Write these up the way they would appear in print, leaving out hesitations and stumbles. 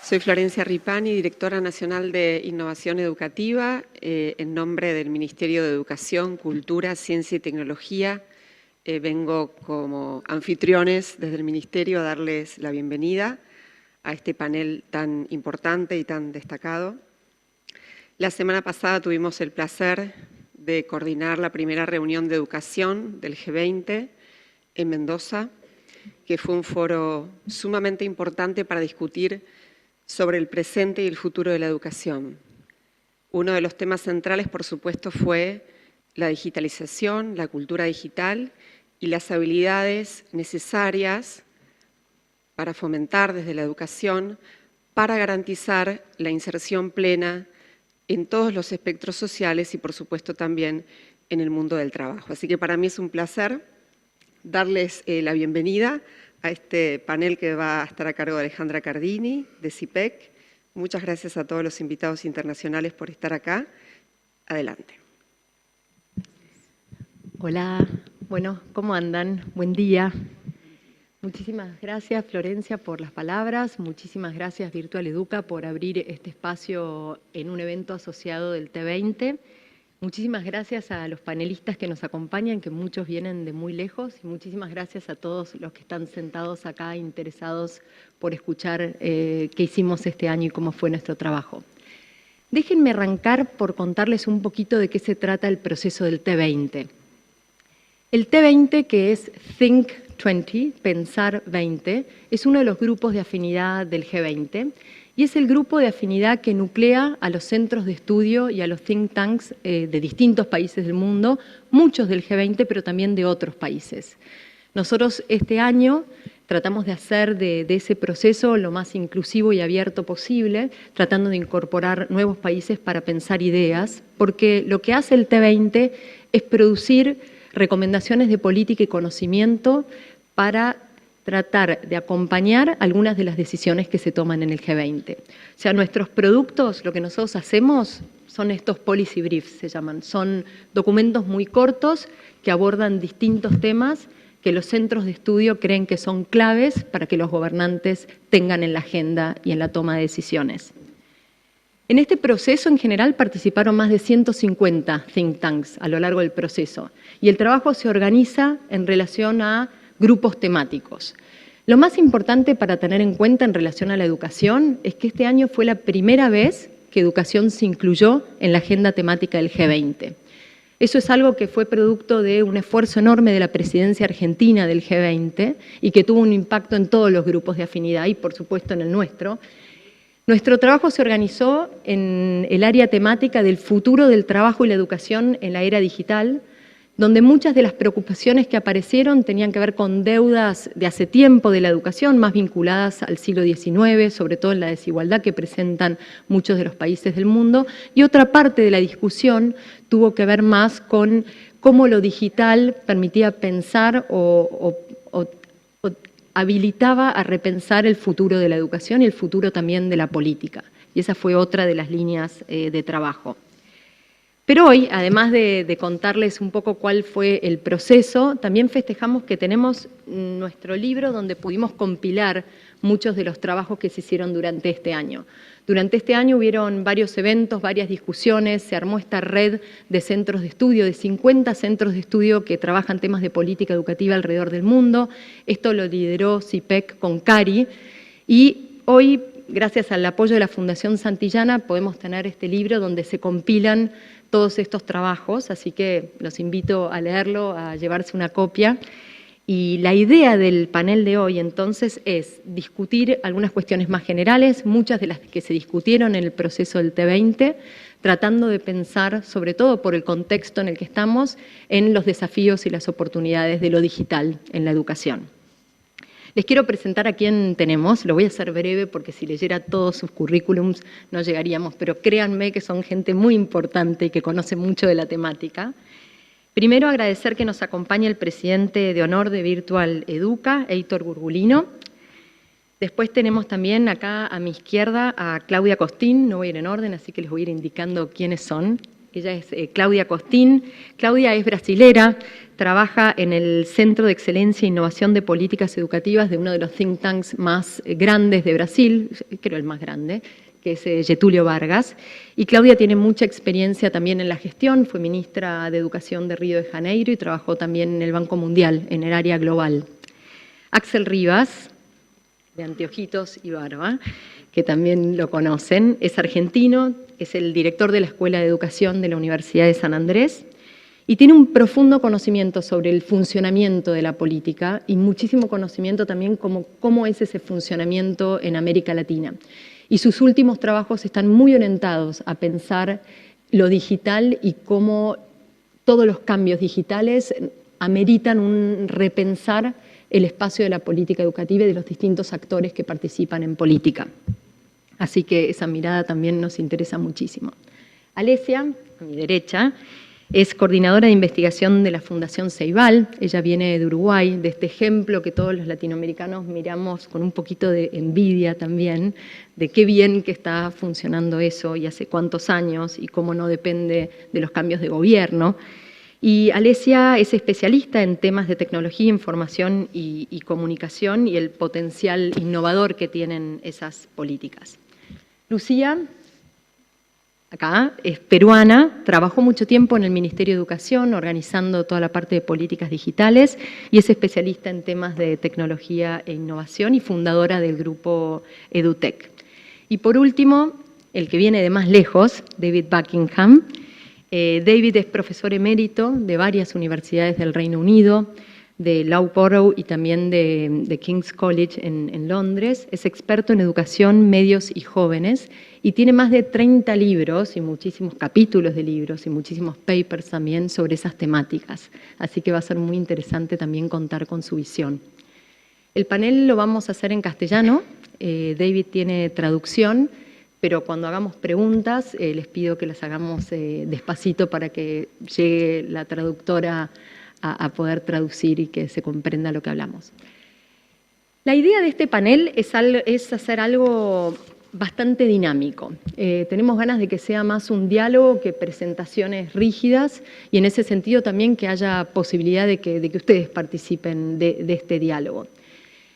Soy Florencia Ripani, directora nacional de Innovación Educativa, en nombre del Ministerio de Educación, Cultura, Ciencia y Tecnología. Vengo como anfitriones desde el Ministerio a darles la bienvenida a este panel tan importante y tan destacado. La semana pasada tuvimos el placer de coordinar la primera reunión de educación del G20 en Mendoza, que fue un foro sumamente importante para discutir sobre el presente y el futuro de la educación. Uno de los temas centrales, por supuesto, fue la digitalización, la cultura digital y las habilidades necesarias para fomentar desde la educación, para garantizar la inserción plena en todos los espectros sociales y, por supuesto, también en el mundo del trabajo. Así que para mí es un placer darles la bienvenida a este panel que va a estar a cargo de Alejandra Cardini, de CIPEC. Muchas gracias a todos los invitados internacionales por estar acá. Adelante. Hola, bueno, ¿cómo andan? Buen día. Muchísimas gracias, Florencia, por las palabras. Muchísimas gracias, Virtual Educa, por abrir este espacio en un evento asociado del T20. Muchísimas gracias a los panelistas que nos acompañan, que muchos vienen de muy lejos, y muchísimas gracias a todos los que están sentados acá interesados por escuchar qué hicimos este año y cómo fue nuestro trabajo. Déjenme arrancar por contarles un poquito de qué se trata el proceso del T20. El T20, que es Think 20, Pensar 20, es uno de los grupos de afinidad del G20, y es el grupo de afinidad que nuclea a los centros de estudio y a los think tanks de distintos países del mundo, muchos del G20, pero también de otros países. Nosotros este año tratamos de hacer de ese proceso lo más inclusivo y abierto posible, tratando de incorporar nuevos países para pensar ideas, porque lo que hace el T20 es producir recomendaciones de política y conocimiento para tratar de acompañar algunas de las decisiones que se toman en el G20. O sea, nuestros productos, lo que nosotros hacemos, son estos policy briefs, se llaman. Son documentos muy cortos que abordan distintos temas que los centros de estudio creen que son claves para que los gobernantes tengan en la agenda y en la toma de decisiones. En este proceso, en general, participaron más de 150 think tanks a lo largo del proceso, y el trabajo se organiza en relación a grupos temáticos. Lo más importante para tener en cuenta en relación a la educación es que este año fue la primera vez que educación se incluyó en la agenda temática del G20. Eso es algo que fue producto de un esfuerzo enorme de la presidencia argentina del G20 y que tuvo un impacto en todos los grupos de afinidad y, por supuesto, en el nuestro. Nuestro trabajo se organizó en el área temática del futuro del trabajo y la educación en la era digital, donde muchas de las preocupaciones que aparecieron tenían que ver con deudas de hace tiempo de la educación, más vinculadas al siglo XIX, sobre todo en la desigualdad que presentan muchos de los países del mundo, y otra parte de la discusión tuvo que ver más con cómo lo digital permitía pensar o habilitaba a repensar el futuro de la educación y el futuro también de la política. Y esa fue otra de las líneas de trabajo. Pero hoy, además de contarles un poco cuál fue el proceso, también festejamos que tenemos nuestro libro donde pudimos compilar muchos de los trabajos que se hicieron durante este año. Durante este año hubieron varios eventos, varias discusiones, se armó esta red de centros de estudio, de 50 centros de estudio que trabajan temas de política educativa alrededor del mundo. Esto lo lideró CIPEC con Cari, y hoy, gracias al apoyo de la Fundación Santillana, podemos tener este libro donde se compilan todos estos trabajos, así que los invito a leerlo, a llevarse una copia. Y la idea del panel de hoy, entonces, es discutir algunas cuestiones más generales, muchas de las que se discutieron en el proceso del T20, tratando de pensar, sobre todo por el contexto en el que estamos, en los desafíos y las oportunidades de lo digital en la educación. Les quiero presentar a quién tenemos, lo voy a hacer breve porque si leyera todos sus currículums no llegaríamos, pero créanme que son gente muy importante y que conoce mucho de la temática. Primero, agradecer que nos acompañe el presidente de honor de Virtual Educa, Heitor Gurgulino. Después tenemos también acá a mi izquierda a Claudia Costín, no voy a ir en orden, así que les voy a ir indicando quiénes son. Ella es Claudia Costin. Claudia es brasilera, trabaja en el Centro de Excelencia e Innovación de Políticas Educativas de uno de los think tanks más grandes de Brasil, creo el más grande, que es Getúlio Vargas. Y Claudia tiene mucha experiencia también en la gestión, fue ministra de Educación de Río de Janeiro y trabajó también en el Banco Mundial, en el área global. Axel Rivas, de anteojitos y barba, que también lo conocen, es argentino, es el director de la Escuela de Educación de la Universidad de San Andrés y tiene un profundo conocimiento sobre el funcionamiento de la política y muchísimo conocimiento también cómo es ese funcionamiento en América Latina. Y sus últimos trabajos están muy orientados a pensar lo digital y cómo todos los cambios digitales ameritan un repensar el espacio de la política educativa y de los distintos actores que participan en política. Así que esa mirada también nos interesa muchísimo. Alesia, a mi derecha, es coordinadora de investigación de la Fundación Ceibal. Ella viene de Uruguay, de este ejemplo que todos los latinoamericanos miramos con un poquito de envidia también, de qué bien que está funcionando eso y hace cuántos años y cómo no depende de los cambios de gobierno. Y Alesia es especialista en temas de tecnología, información y comunicación y el potencial innovador que tienen esas políticas. Lucía, acá, es peruana, trabajó mucho tiempo en el Ministerio de Educación, organizando toda la parte de políticas digitales y es especialista en temas de tecnología e innovación y fundadora del grupo EduTech. Y por último, el que viene de más lejos, David Buckingham. David es profesor emérito de varias universidades del Reino Unido, de Loughborough y también de King's College en Londres. Es experto en educación, medios y jóvenes y tiene más de 30 libros y muchísimos capítulos de libros y muchísimos papers también sobre esas temáticas. Así que va a ser muy interesante también contar con su visión. El panel lo vamos a hacer en castellano. David tiene traducción, pero cuando hagamos preguntas les pido que las hagamos despacito para que llegue la traductora a poder traducir y que se comprenda lo que hablamos. La idea de este panel es hacer algo bastante dinámico. Tenemos ganas de que sea más un diálogo que presentaciones rígidas y en ese sentido también que haya posibilidad de que ustedes participen de este diálogo.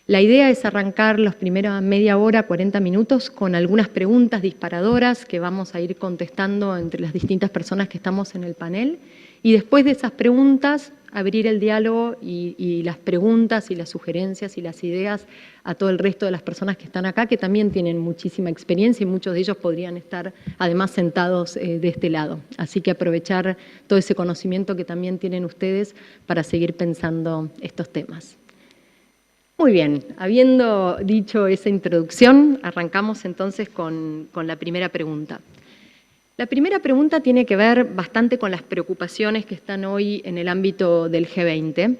La idea es arrancar los primeros media hora, 40 minutos, con algunas preguntas disparadoras que vamos a ir contestando entre las distintas personas que estamos en el panel. Y después de esas preguntas, abrir el diálogo y las preguntas y las sugerencias y las ideas a todo el resto de las personas que están acá, que también tienen muchísima experiencia y muchos de ellos podrían estar además sentados de este lado. Así que aprovechar todo ese conocimiento que también tienen ustedes para seguir pensando estos temas. Muy bien, habiendo dicho esa introducción, arrancamos entonces con la primera pregunta. La primera pregunta tiene que ver bastante con las preocupaciones que están hoy en el ámbito del G20,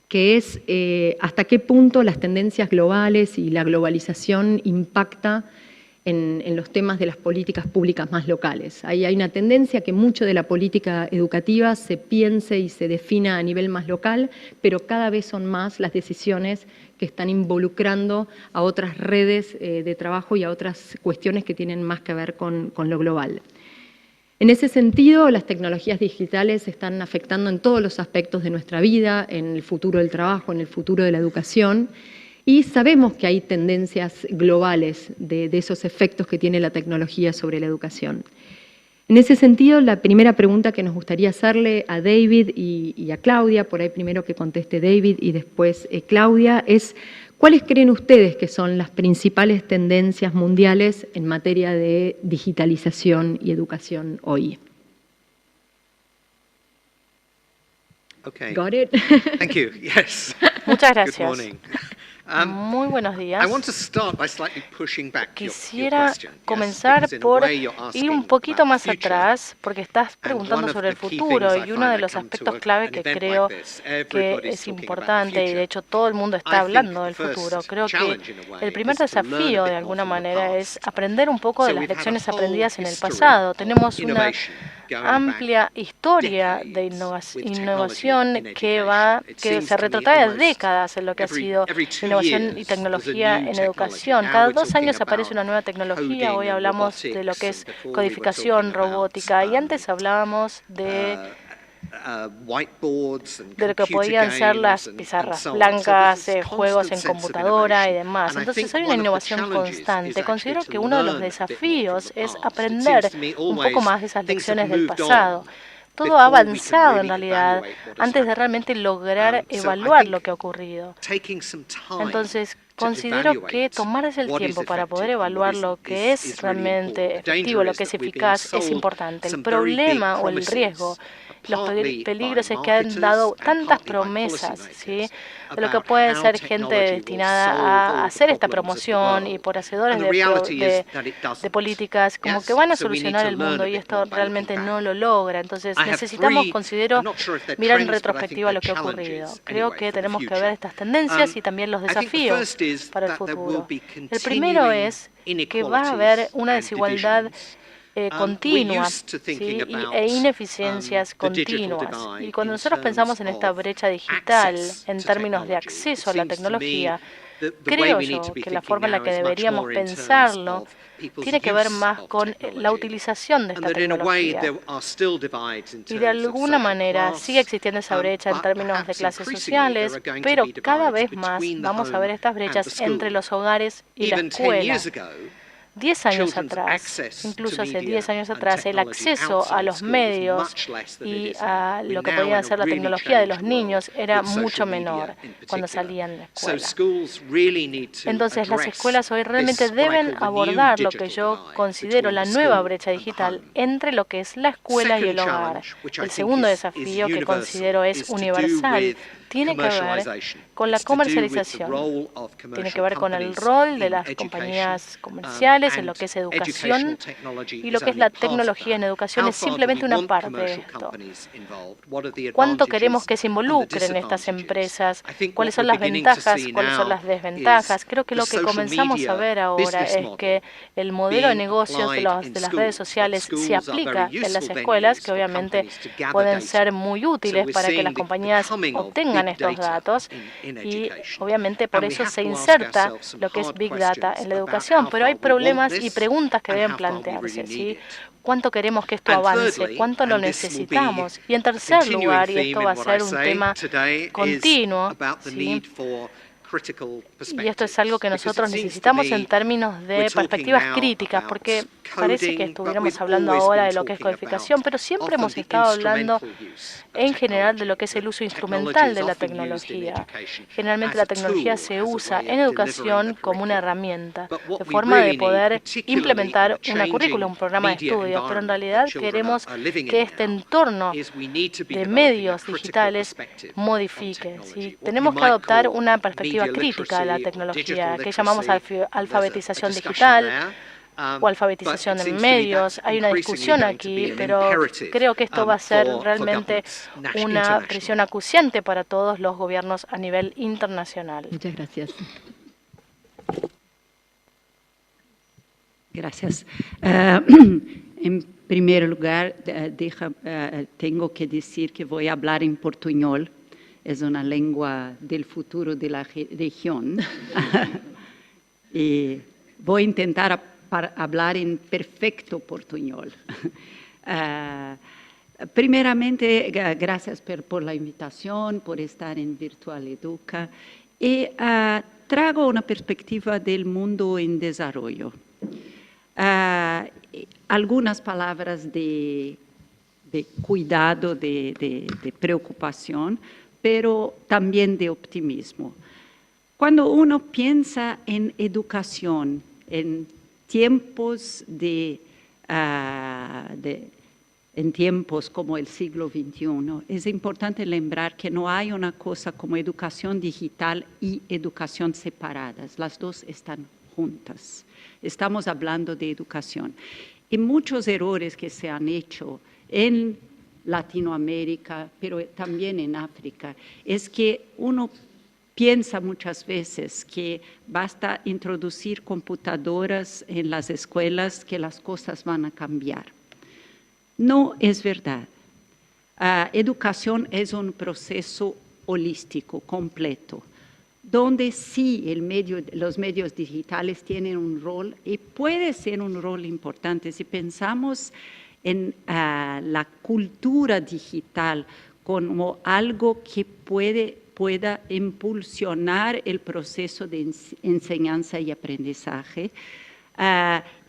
que es hasta qué punto las tendencias globales y la globalización impacta en los temas de las políticas públicas más locales. Ahí hay una tendencia que mucho de la política educativa se piense y se defina a nivel más local, pero cada vez son más las decisiones que están involucrando a otras redes de trabajo y a otras cuestiones que tienen más que ver con lo global. En ese sentido, las tecnologías digitales están afectando en todos los aspectos de nuestra vida, en el futuro del trabajo, en el futuro de la educación, y sabemos que hay tendencias globales de esos efectos que tiene la tecnología sobre la educación. En ese sentido, la primera pregunta que nos gustaría hacerle a David y a Claudia, por ahí primero que conteste David y después Claudia, es ¿cuáles creen ustedes que son las principales tendencias mundiales en materia de digitalización y educación hoy? Okay. Got it? Thank you. Yes. Muchas gracias. Good morning. Muy buenos días. Quisiera comenzar por ir un poquito más atrás, porque estás preguntando sobre el futuro y uno de los aspectos clave que creo que es importante, y de hecho todo el mundo está hablando del futuro. Creo que el primer desafío de alguna manera es aprender un poco de las lecciones aprendidas en el pasado. Tenemos una amplia historia de innovación que se retrotrae décadas en lo que ha sido innovación y tecnología en educación. Cada 2 años aparece una nueva tecnología. Hoy hablamos de lo que es codificación, robótica, y antes hablábamos de lo que podían ser las pizarras blancas, juegos en computadora y demás. Entonces hay una innovación constante. Considero que uno de los desafíos es aprender un poco más de esas lecciones del pasado. Todo ha avanzado en realidad antes de realmente lograr evaluar lo que ha ocurrido. Entonces, considero que tomarse el tiempo para poder evaluar lo que es realmente efectivo, lo que es eficaz, es importante. El problema o el riesgo, los peligros es que han dado tantas promesas, ¿sí?, de lo que puede ser gente destinada a hacer esta promoción y por hacedores de políticas como que van a solucionar el mundo, y esto realmente no lo logra. Entonces necesitamos, considero, mirar en retrospectiva lo que ha ocurrido. Creo que tenemos que ver estas tendencias y también los desafíos para el futuro. El primero es que va a haber una desigualdad continua, ¿sí?, e ineficiencias continuas. Y cuando nosotros pensamos en esta brecha digital en términos de acceso a la tecnología, creo yo que la forma en la que deberíamos pensarlo tiene que ver más con la utilización de esta tecnología. Y de alguna manera sigue existiendo esa brecha en términos de clases sociales, pero cada vez más vamos a ver estas brechas entre los hogares y la escuela. 10 años atrás, incluso hace 10 años atrás, el acceso a los medios y a lo que podía ser la tecnología de los niños era mucho menor cuando salían de la escuela. Entonces, las escuelas hoy realmente deben abordar lo que yo considero la nueva brecha digital entre lo que es la escuela y el hogar. El segundo desafío, que considero es universal, tiene que ver con la comercialización, tiene que ver con el rol de las compañías comerciales en lo que es educación, y lo que es la tecnología en educación es simplemente una parte de esto. ¿Cuánto queremos que se involucren estas empresas? ¿Cuáles son las ventajas? ¿Cuáles son las desventajas? Creo que lo que comenzamos a ver ahora es que el modelo de negocios de las redes sociales se aplica en las escuelas, que obviamente pueden ser muy útiles para que las compañías obtengan estos datos, y obviamente por eso se inserta lo que es Big Data en la educación. Pero hay problemas y preguntas que deben plantearse, ¿sí? ¿Cuánto queremos que esto avance? ¿Cuánto lo necesitamos? Y en tercer lugar, y esto va a ser un tema continuo, ¿sí?, y esto es algo que nosotros necesitamos en términos de perspectivas críticas, porque parece que estuviéramos hablando ahora de lo que es codificación, pero siempre hemos estado hablando en general de lo que es el uso instrumental de la tecnología. Generalmente la tecnología se usa en educación como una herramienta, de forma de poder implementar una currícula, un programa de estudios, pero en realidad queremos que este entorno de medios digitales modifique, ¿sí? Tenemos que adoptar una perspectiva crítica de la tecnología, que llamamos alfabetización digital o alfabetización en medios. Hay una discusión aquí, pero creo que esto va a ser realmente una presión acuciante para todos los gobiernos a nivel internacional. Muchas gracias. Gracias. En primer lugar, tengo que decir que voy a hablar en portuñol. Es una lengua del futuro de la región. Y voy a intentar hablar en perfecto portuñol. Primeramente, gracias por la invitación, por estar en Virtual Educa. Y traigo una perspectiva del mundo en desarrollo. Algunas palabras de cuidado, de preocupación, pero también de optimismo. Cuando uno piensa en educación, en tiempos en tiempos como el siglo XXI, es importante lembrar que no hay una cosa como educación digital y educación separadas. Las dos están juntas. Estamos hablando de educación. Y muchos errores que se han hecho en Latinoamérica, pero también en África, es que uno piensa muchas veces que basta introducir computadoras en las escuelas que las cosas van a cambiar. No es verdad. Educación es un proceso holístico, completo, donde sí los medios digitales tienen un rol y puede ser un rol importante. Si pensamos en la cultura digital como algo que pueda impulsionar el proceso de enseñanza y aprendizaje,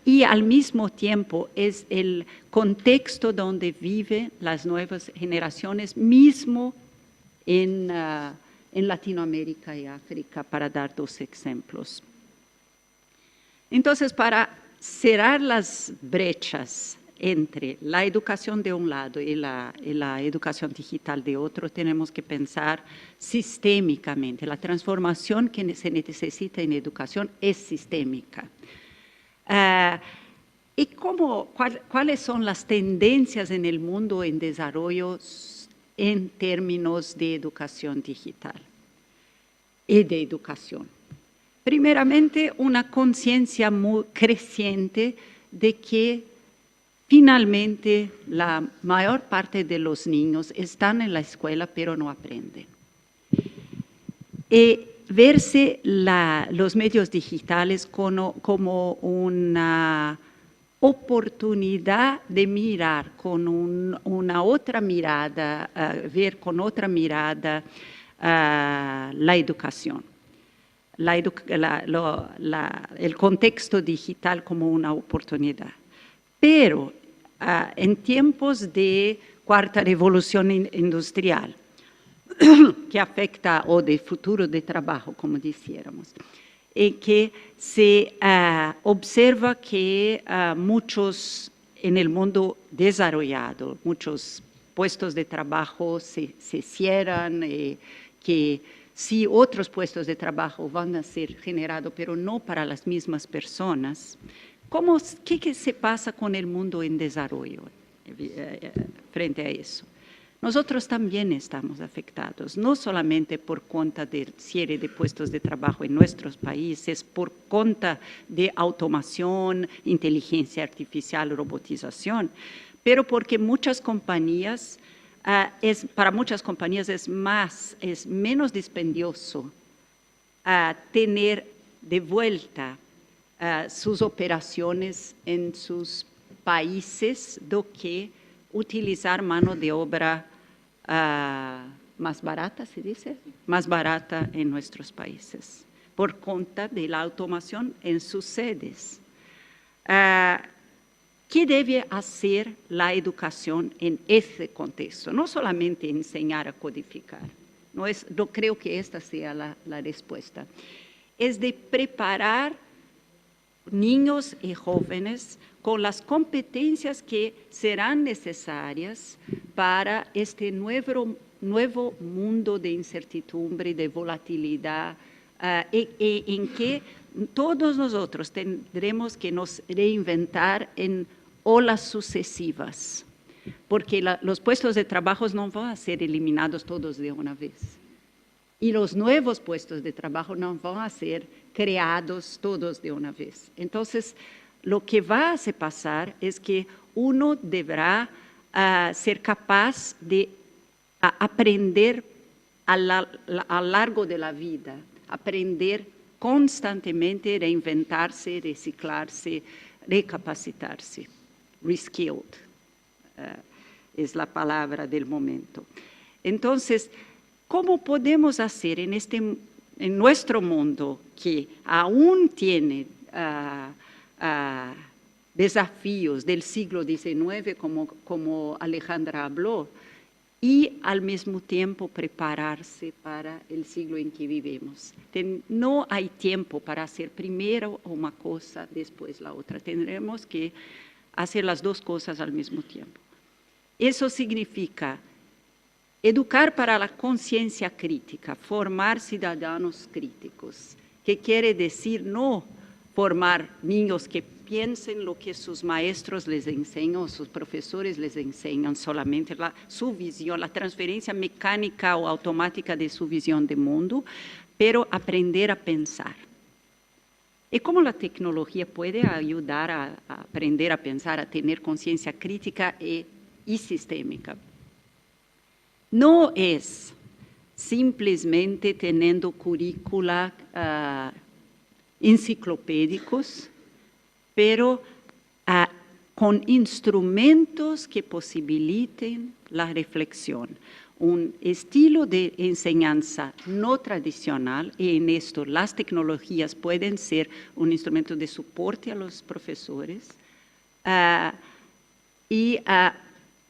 y al mismo tiempo es el contexto donde viven las nuevas generaciones, mismo en Latinoamérica y África, para dar dos ejemplos. Entonces, para cerrar las brechas entre la educación de un lado y la educación digital de otro, tenemos que pensar sistémicamente. La transformación que se necesita en educación es sistémica. ¿Y cuáles son las tendencias en el mundo en desarrollo en términos de educación digital y de educación? Primeramente, una conciencia muy creciente de que finalmente la mayor parte de los niños están en la escuela pero no aprenden. Y verse los medios digitales como una oportunidad de mirar con una otra mirada, ver con otra mirada la educación, el contexto digital como una oportunidad. Pero en tiempos de cuarta revolución industrial, que afecta, o de futuro de trabajo, como dijéramos, y que se observa que muchos en el mundo desarrollado, muchos puestos de trabajo se cierran, que sí otros puestos de trabajo van a ser generados, pero no para las mismas personas. ¿Qué se pasa con el mundo en desarrollo frente a eso? Nosotros también estamos afectados, no solamente por cuenta del cierre de puestos de trabajo en nuestros países, por cuenta de automación, inteligencia artificial, robotización, pero porque muchas compañías, para muchas compañías es menos dispendioso tener de vuelta sus operaciones en sus países do que utilizar mano de obra más barata, ¿se dice? Más barata en nuestros países, por cuenta de la automación en sus sedes. ¿Qué debe hacer la educación en ese contexto? No solamente enseñar a codificar, no creo que esta sea la respuesta. Es de preparar niños y jóvenes con las competencias que serán necesarias para este nuevo mundo de incertidumbre, de volatilidad, en que todos nosotros tendremos que nos reinventar en olas sucesivas, porque los puestos de trabajo no van a ser eliminados todos de una vez. Y los nuevos puestos de trabajo no van a ser creados todos de una vez. Entonces, lo que va a pasar es que uno deberá ser capaz de aprender a lo largo de la vida, aprender constantemente, reinventarse, reciclarse, recapacitarse. Reskilled es la palabra del momento. Entonces, ¿cómo podemos hacer en nuestro mundo que aún tiene desafíos del siglo XIX, como Alejandra habló, y al mismo tiempo prepararse para el siglo en que vivimos? No hay tiempo para hacer primero una cosa, después la otra. Tendremos que hacer las dos cosas al mismo tiempo. Eso significa educar para la conciencia crítica, formar ciudadanos críticos, que quiere decir no formar niños que piensen lo que sus maestros les enseñan o sus profesores les enseñan, solamente su visión, la transferencia mecánica o automática de su visión de mundo, pero aprender a pensar. ¿Y cómo la tecnología puede ayudar a aprender a pensar, a tener conciencia crítica y y sistémica. No es simplesmente teniendo currícula enciclopédicos, pero con instrumentos que posibiliten la reflexión. Un estilo de enseñanza no tradicional, y en esto las tecnologías pueden ser un instrumento de soporte a los profesores, y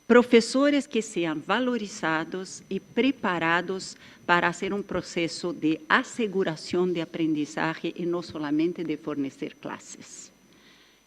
profesores que sean valorizados y preparados para hacer un proceso de aseguración de aprendizaje y no solamente de fornecer clases.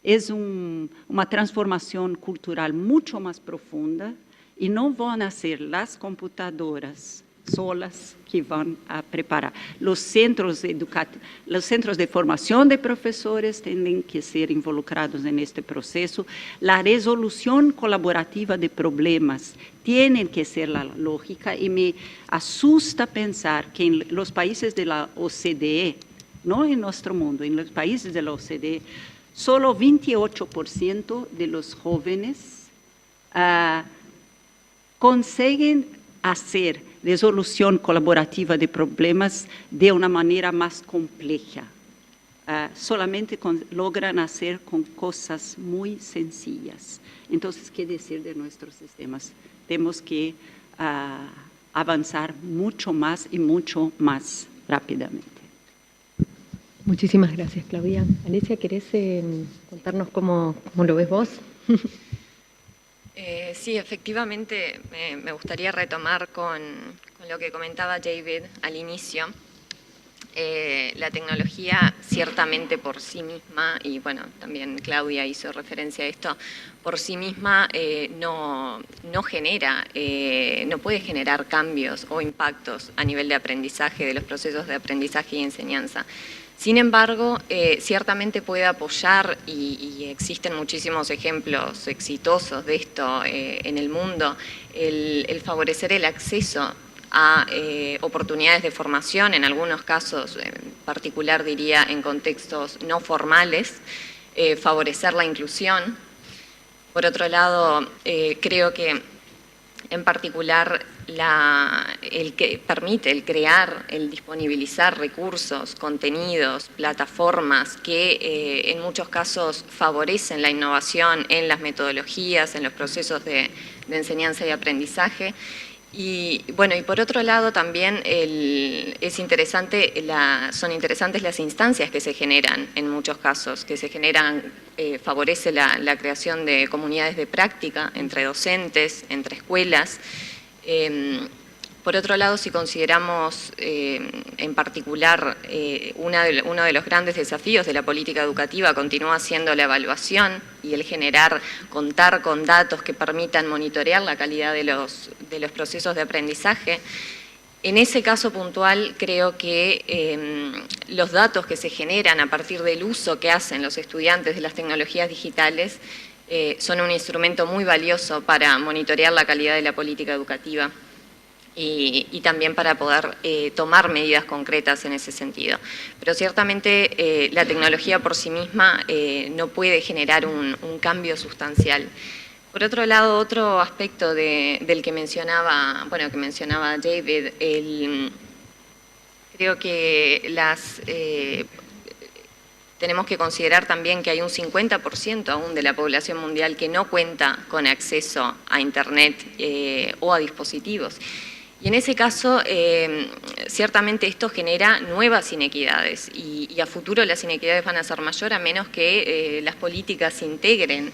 Es una transformación cultural mucho más profunda y no van a ser las computadoras solas que van a preparar. Los centros de formación de profesores tienen que ser involucrados en este proceso. La resolución colaborativa de problemas tiene que ser la lógica y me asusta pensar que en los países de la OCDE, no en nuestro mundo, en los países de la OCDE, solo 28% de los jóvenes consiguen hacer resolución colaborativa de problemas de una manera más compleja. Solamente logran hacer con cosas muy sencillas. Entonces, ¿qué decir de nuestros sistemas? Tenemos que avanzar mucho más y mucho más rápidamente. Muchísimas gracias, Claudia. Alicia, ¿querés contarnos cómo lo ves vos? Sí, efectivamente, me gustaría retomar con lo que comentaba David al inicio. La tecnología ciertamente por sí misma, y bueno, también Claudia hizo referencia a esto, por sí misma no puede generar cambios o impactos a nivel de aprendizaje, de los procesos de aprendizaje y enseñanza. Sin embargo, ciertamente puede apoyar, y existen muchísimos ejemplos exitosos de esto en el mundo, el favorecer el acceso a oportunidades de formación, en algunos casos, en particular diría en contextos no formales, favorecer la inclusión. Por otro lado, creo que en particular el que permite el crear, el disponibilizar recursos, contenidos, plataformas que en muchos casos favorecen la innovación en las metodologías, en los procesos de enseñanza y aprendizaje. Y bueno, y por otro lado también son interesantes las instancias que se generan en muchos casos, que se generan, favorece la creación de comunidades de práctica entre docentes, entre escuelas. Por otro lado, si consideramos en particular uno de los grandes desafíos de la política educativa continúa siendo la evaluación y el contar con datos que permitan monitorear la calidad de los procesos de aprendizaje. En ese caso puntual, creo que los datos que se generan a partir del uso que hacen los estudiantes de las tecnologías digitales son un instrumento muy valioso para monitorear la calidad de la política educativa y también para poder tomar medidas concretas en ese sentido. Pero ciertamente la tecnología por sí misma no puede generar un cambio sustancial. Por otro lado, otro aspecto del que mencionaba David, creo que tenemos que considerar también que hay un 50% aún de la población mundial que no cuenta con acceso a Internet o a dispositivos. Y en ese caso, ciertamente esto genera nuevas inequidades y a futuro las inequidades van a ser mayores a menos que las políticas integren,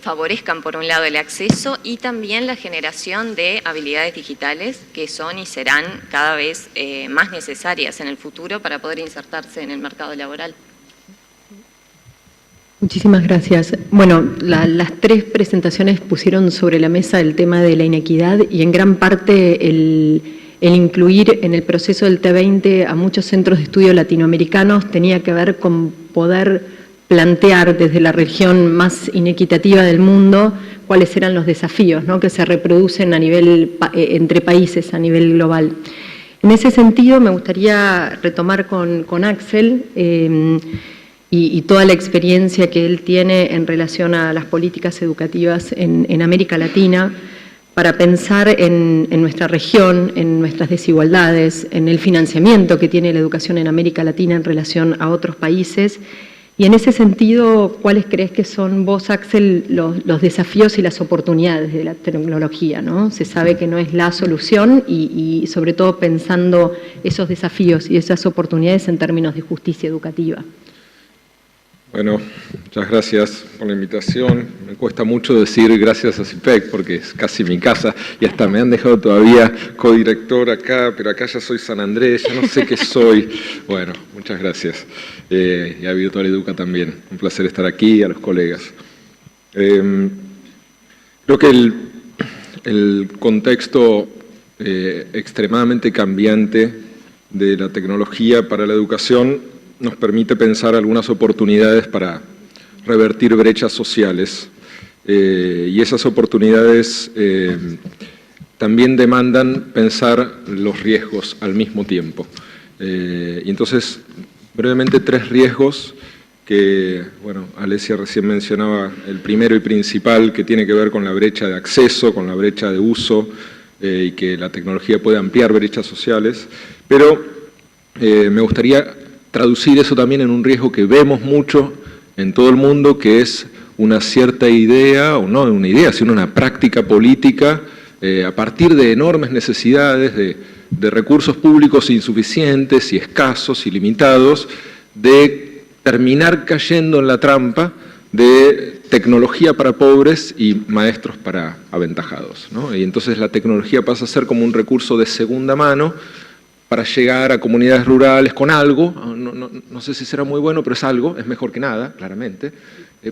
favorezcan por un lado el acceso y también la generación de habilidades digitales que son y serán cada vez más necesarias en el futuro para poder insertarse en el mercado laboral. Muchísimas gracias. Bueno, las tres presentaciones pusieron sobre la mesa el tema de la inequidad y en gran parte el incluir en el proceso del T20 a muchos centros de estudio latinoamericanos tenía que ver con poder plantear desde la región más inequitativa del mundo cuáles eran los desafíos, ¿no?, que se reproducen a nivel entre países, a nivel global. En ese sentido, me gustaría retomar con Axel y toda la experiencia que él tiene en relación a las políticas educativas en América Latina, para pensar en nuestra región, en nuestras desigualdades, en el financiamiento que tiene la educación en América Latina en relación a otros países. Y en ese sentido, ¿cuáles crees que son vos, Axel, los desafíos y las oportunidades de la tecnología, ¿no? Se sabe que no es la solución y sobre todo pensando esos desafíos y esas oportunidades en términos de justicia educativa. Bueno, muchas gracias por la invitación. Me cuesta mucho decir gracias a CIPEC porque es casi mi casa y hasta me han dejado todavía codirector acá, pero acá ya soy San Andrés, ya no sé qué soy. Bueno, muchas gracias. Y a Virtual Educa también. Un placer estar aquí, a los colegas. Creo que el contexto extremadamente cambiante de la tecnología para la educación nos permite pensar algunas oportunidades para revertir brechas sociales y esas oportunidades también demandan pensar los riesgos al mismo tiempo. Y entonces, brevemente, 3 riesgos que, bueno, Alesia recién mencionaba, el primero y principal que tiene que ver con la brecha de acceso, con la brecha de uso y que la tecnología puede ampliar brechas sociales, pero me gustaría traducir eso también en un riesgo que vemos mucho en todo el mundo, que es una cierta idea, o no una idea, sino una práctica política a partir de enormes necesidades de recursos públicos insuficientes y escasos y limitados, de terminar cayendo en la trampa de tecnología para pobres y maestros para aventajados, ¿no? Y entonces la tecnología pasa a ser como un recurso de segunda mano para llegar a comunidades rurales con algo, no sé si será muy bueno, pero es algo, es mejor que nada, claramente,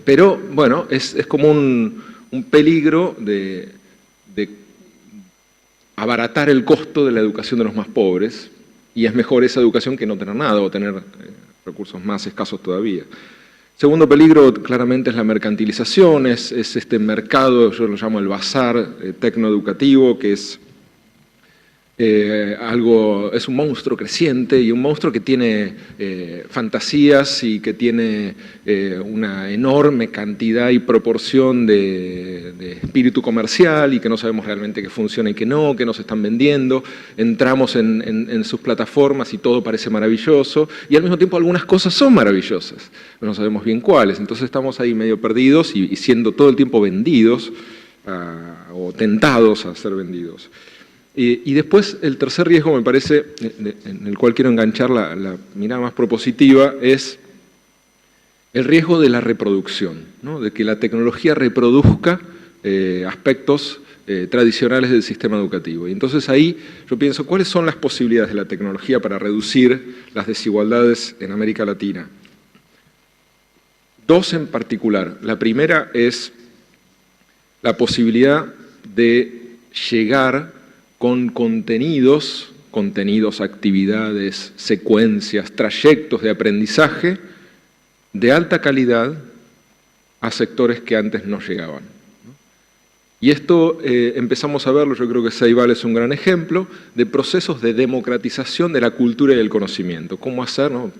pero bueno, es como un peligro de abaratar el costo de la educación de los más pobres, y es mejor esa educación que no tener nada o tener recursos más escasos todavía. Segundo peligro, claramente, es la mercantilización, es este mercado, yo lo llamo el bazar tecnoeducativo, que es es un monstruo creciente y un monstruo que tiene fantasías y que tiene una enorme cantidad y proporción de espíritu comercial y que no sabemos realmente qué funciona y qué no, qué nos están vendiendo. Entramos en sus plataformas y todo parece maravilloso y al mismo tiempo algunas cosas son maravillosas, pero no sabemos bien cuáles. Entonces estamos ahí medio perdidos y siendo todo el tiempo vendidos o tentados a ser vendidos. Y después, el tercer riesgo, me parece, en el cual quiero enganchar la mirada más propositiva, es el riesgo de la reproducción, ¿no? De que la tecnología reproduzca aspectos tradicionales del sistema educativo. Y entonces ahí yo pienso, ¿cuáles son las posibilidades de la tecnología para reducir las desigualdades en América Latina? 2 en particular. La primera es la posibilidad de llegar con contenidos, actividades, secuencias, trayectos de aprendizaje de alta calidad a sectores que antes no llegaban. Y esto empezamos a verlo, yo creo que Ceibal es un gran ejemplo, de procesos de democratización de la cultura y del conocimiento. ¿Cómo hacer? ¿No?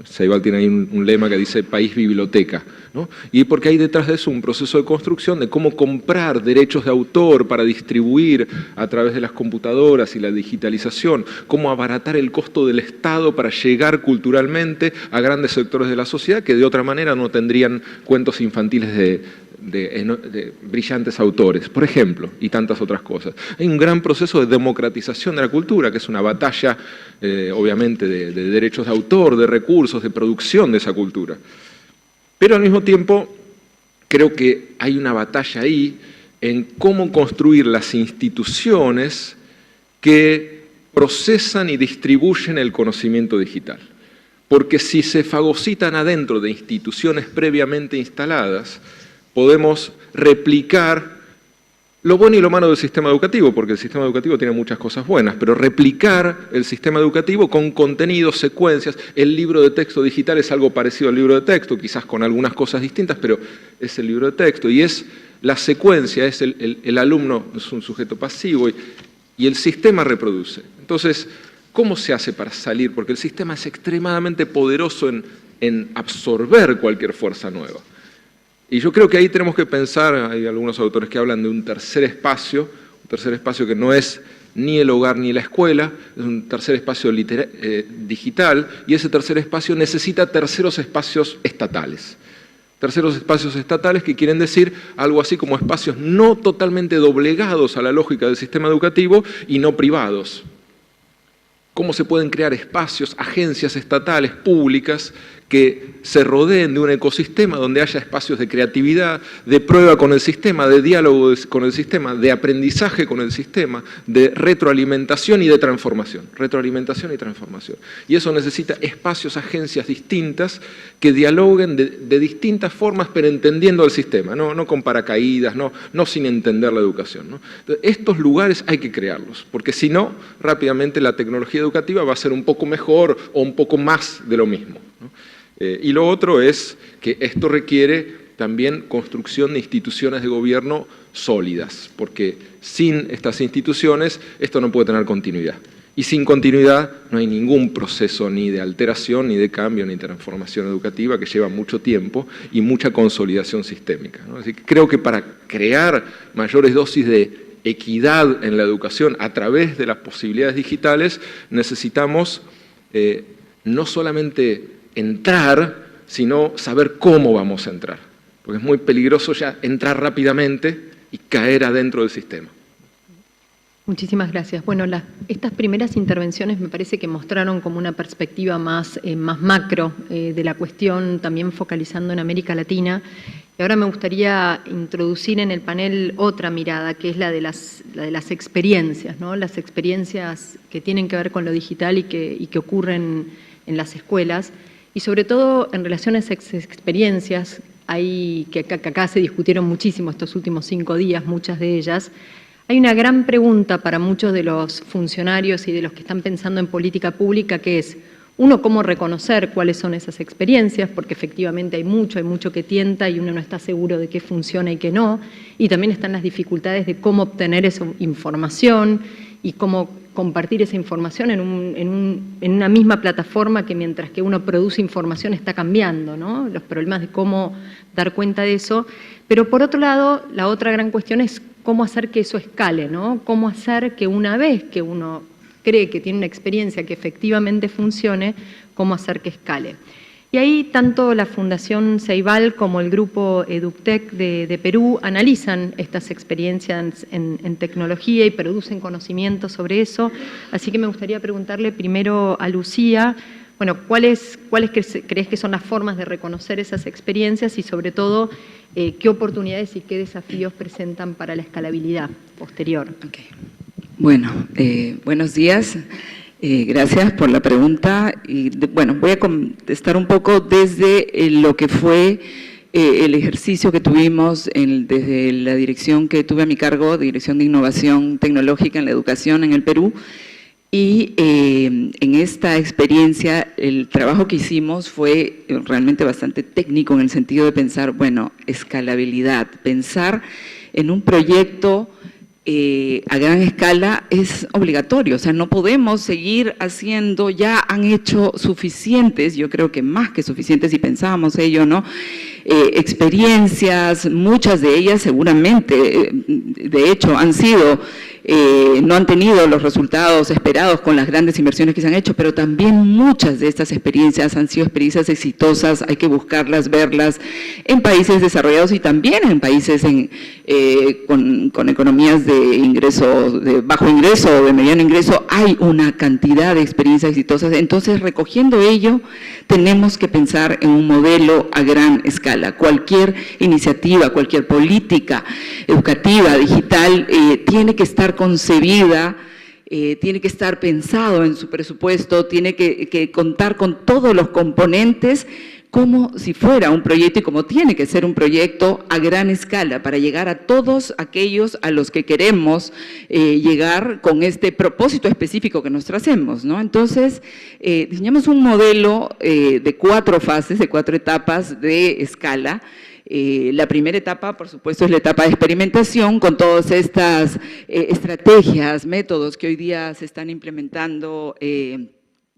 Ceibal tiene ahí un lema que dice país biblioteca, ¿no? Y porque hay detrás de eso un proceso de construcción de cómo comprar derechos de autor para distribuir a través de las computadoras y la digitalización, cómo abaratar el costo del Estado para llegar culturalmente a grandes sectores de la sociedad que de otra manera no tendrían cuentos infantiles de brillantes autores, por ejemplo, y tantas otras cosas. Hay un gran proceso de democratización de la cultura, que es una batalla, obviamente, de derechos de autor, de recursos, de producción de esa cultura. Pero al mismo tiempo, creo que hay una batalla ahí en cómo construir las instituciones que procesan y distribuyen el conocimiento digital. Porque si se fagocitan adentro de instituciones previamente instaladas, podemos replicar lo bueno y lo malo del sistema educativo, porque el sistema educativo tiene muchas cosas buenas, pero replicar el sistema educativo con contenidos, secuencias. El libro de texto digital es algo parecido al libro de texto, quizás con algunas cosas distintas, pero es el libro de texto. Y es la secuencia, es el alumno, es un sujeto pasivo, y el sistema reproduce. Entonces, ¿cómo se hace para salir? Porque el sistema es extremadamente poderoso en en absorber cualquier fuerza nueva. Y yo creo que ahí tenemos que pensar, hay algunos autores que hablan de un tercer espacio que no es ni el hogar ni la escuela, es un tercer espacio digital, y ese tercer espacio necesita terceros espacios estatales. Terceros espacios estatales que quieren decir algo así como espacios no totalmente doblegados a la lógica del sistema educativo y no privados. ¿Cómo se pueden crear espacios, agencias estatales, públicas, que se rodeen de un ecosistema donde haya espacios de creatividad, de prueba con el sistema, de diálogo con el sistema, de aprendizaje con el sistema, de retroalimentación y de transformación. Retroalimentación y transformación. Y eso necesita espacios, agencias distintas que dialoguen de distintas formas, pero entendiendo el sistema, no con paracaídas, no sin entender la educación, ¿no? Entonces, estos lugares hay que crearlos, porque si no, rápidamente la tecnología educativa va a ser un poco mejor o un poco más de lo mismo, ¿no? Y lo otro es que esto requiere también construcción de instituciones de gobierno sólidas, porque sin estas instituciones esto no puede tener continuidad. Y sin continuidad no hay ningún proceso ni de alteración, ni de cambio, ni de transformación educativa que lleva mucho tiempo y mucha consolidación sistémica, ¿no? Así que creo que para crear mayores dosis de equidad en la educación a través de las posibilidades digitales necesitamos no solamente entrar, sino saber cómo vamos a entrar. Porque es muy peligroso ya entrar rápidamente y caer adentro del sistema. Muchísimas gracias. Bueno, estas primeras intervenciones me parece que mostraron como una perspectiva más macro de la cuestión, también focalizando en América Latina. Y ahora me gustaría introducir en el panel otra mirada, que es la de las experiencias, ¿no? Las experiencias que tienen que ver con lo digital y que ocurren en las escuelas. Y sobre todo en relación a esas experiencias, que acá se discutieron muchísimo estos últimos 5 días, muchas de ellas, hay una gran pregunta para muchos de los funcionarios y de los que están pensando en política pública, que es, uno, cómo reconocer cuáles son esas experiencias, porque efectivamente hay mucho que tienta y uno no está seguro de qué funciona y qué no, y también están las dificultades de cómo obtener esa información y cómo compartir esa información en una misma plataforma que mientras que uno produce información está cambiando, ¿no? Los problemas de cómo dar cuenta de eso. Pero por otro lado, la otra gran cuestión es cómo hacer que eso escale, ¿no? Cómo hacer que una vez que uno cree que tiene una experiencia que efectivamente funcione, cómo hacer que escale. Y ahí tanto la Fundación Ceibal como el grupo EducTech de Perú analizan estas experiencias en tecnología y producen conocimiento sobre eso. Así que me gustaría preguntarle primero a Lucía, bueno, ¿cuáles crees que son las formas de reconocer esas experiencias y sobre todo qué oportunidades y qué desafíos presentan para la escalabilidad posterior? Okay. Bueno, buenos días. Gracias por la pregunta. Y bueno, voy a contestar un poco desde lo que fue el ejercicio que tuvimos desde la dirección que tuve a mi cargo, Dirección de Innovación Tecnológica en la Educación en el Perú. Y en esta experiencia el trabajo que hicimos fue realmente bastante técnico en el sentido de pensar, bueno, escalabilidad, pensar en un proyecto a gran escala es obligatorio, o sea, no podemos seguir haciendo, ya han hecho suficientes, yo creo que más que suficientes si pensábamos ello, ¿no? Experiencias, muchas de ellas seguramente, de hecho, no han tenido los resultados esperados con las grandes inversiones que se han hecho, pero también muchas de estas experiencias han sido experiencias exitosas, hay que buscarlas, verlas en países desarrollados y también en países con economías de ingreso, de bajo ingreso o de mediano ingreso, hay una cantidad de experiencias exitosas. Entonces, recogiendo ello, tenemos que pensar en un modelo a gran escala. Cualquier iniciativa, cualquier política educativa, digital, tiene que estar concebida, tiene que estar pensado en su presupuesto, tiene que contar con todos los componentes como si fuera un proyecto y como tiene que ser un proyecto a gran escala para llegar a todos aquellos a los que queremos llegar con este propósito específico que nos tracemos, ¿no? Entonces, diseñamos un modelo de 4 fases, de 4 etapas de escala. La primera etapa, por supuesto, es la etapa de experimentación con todas estas estrategias, métodos que hoy día se están implementando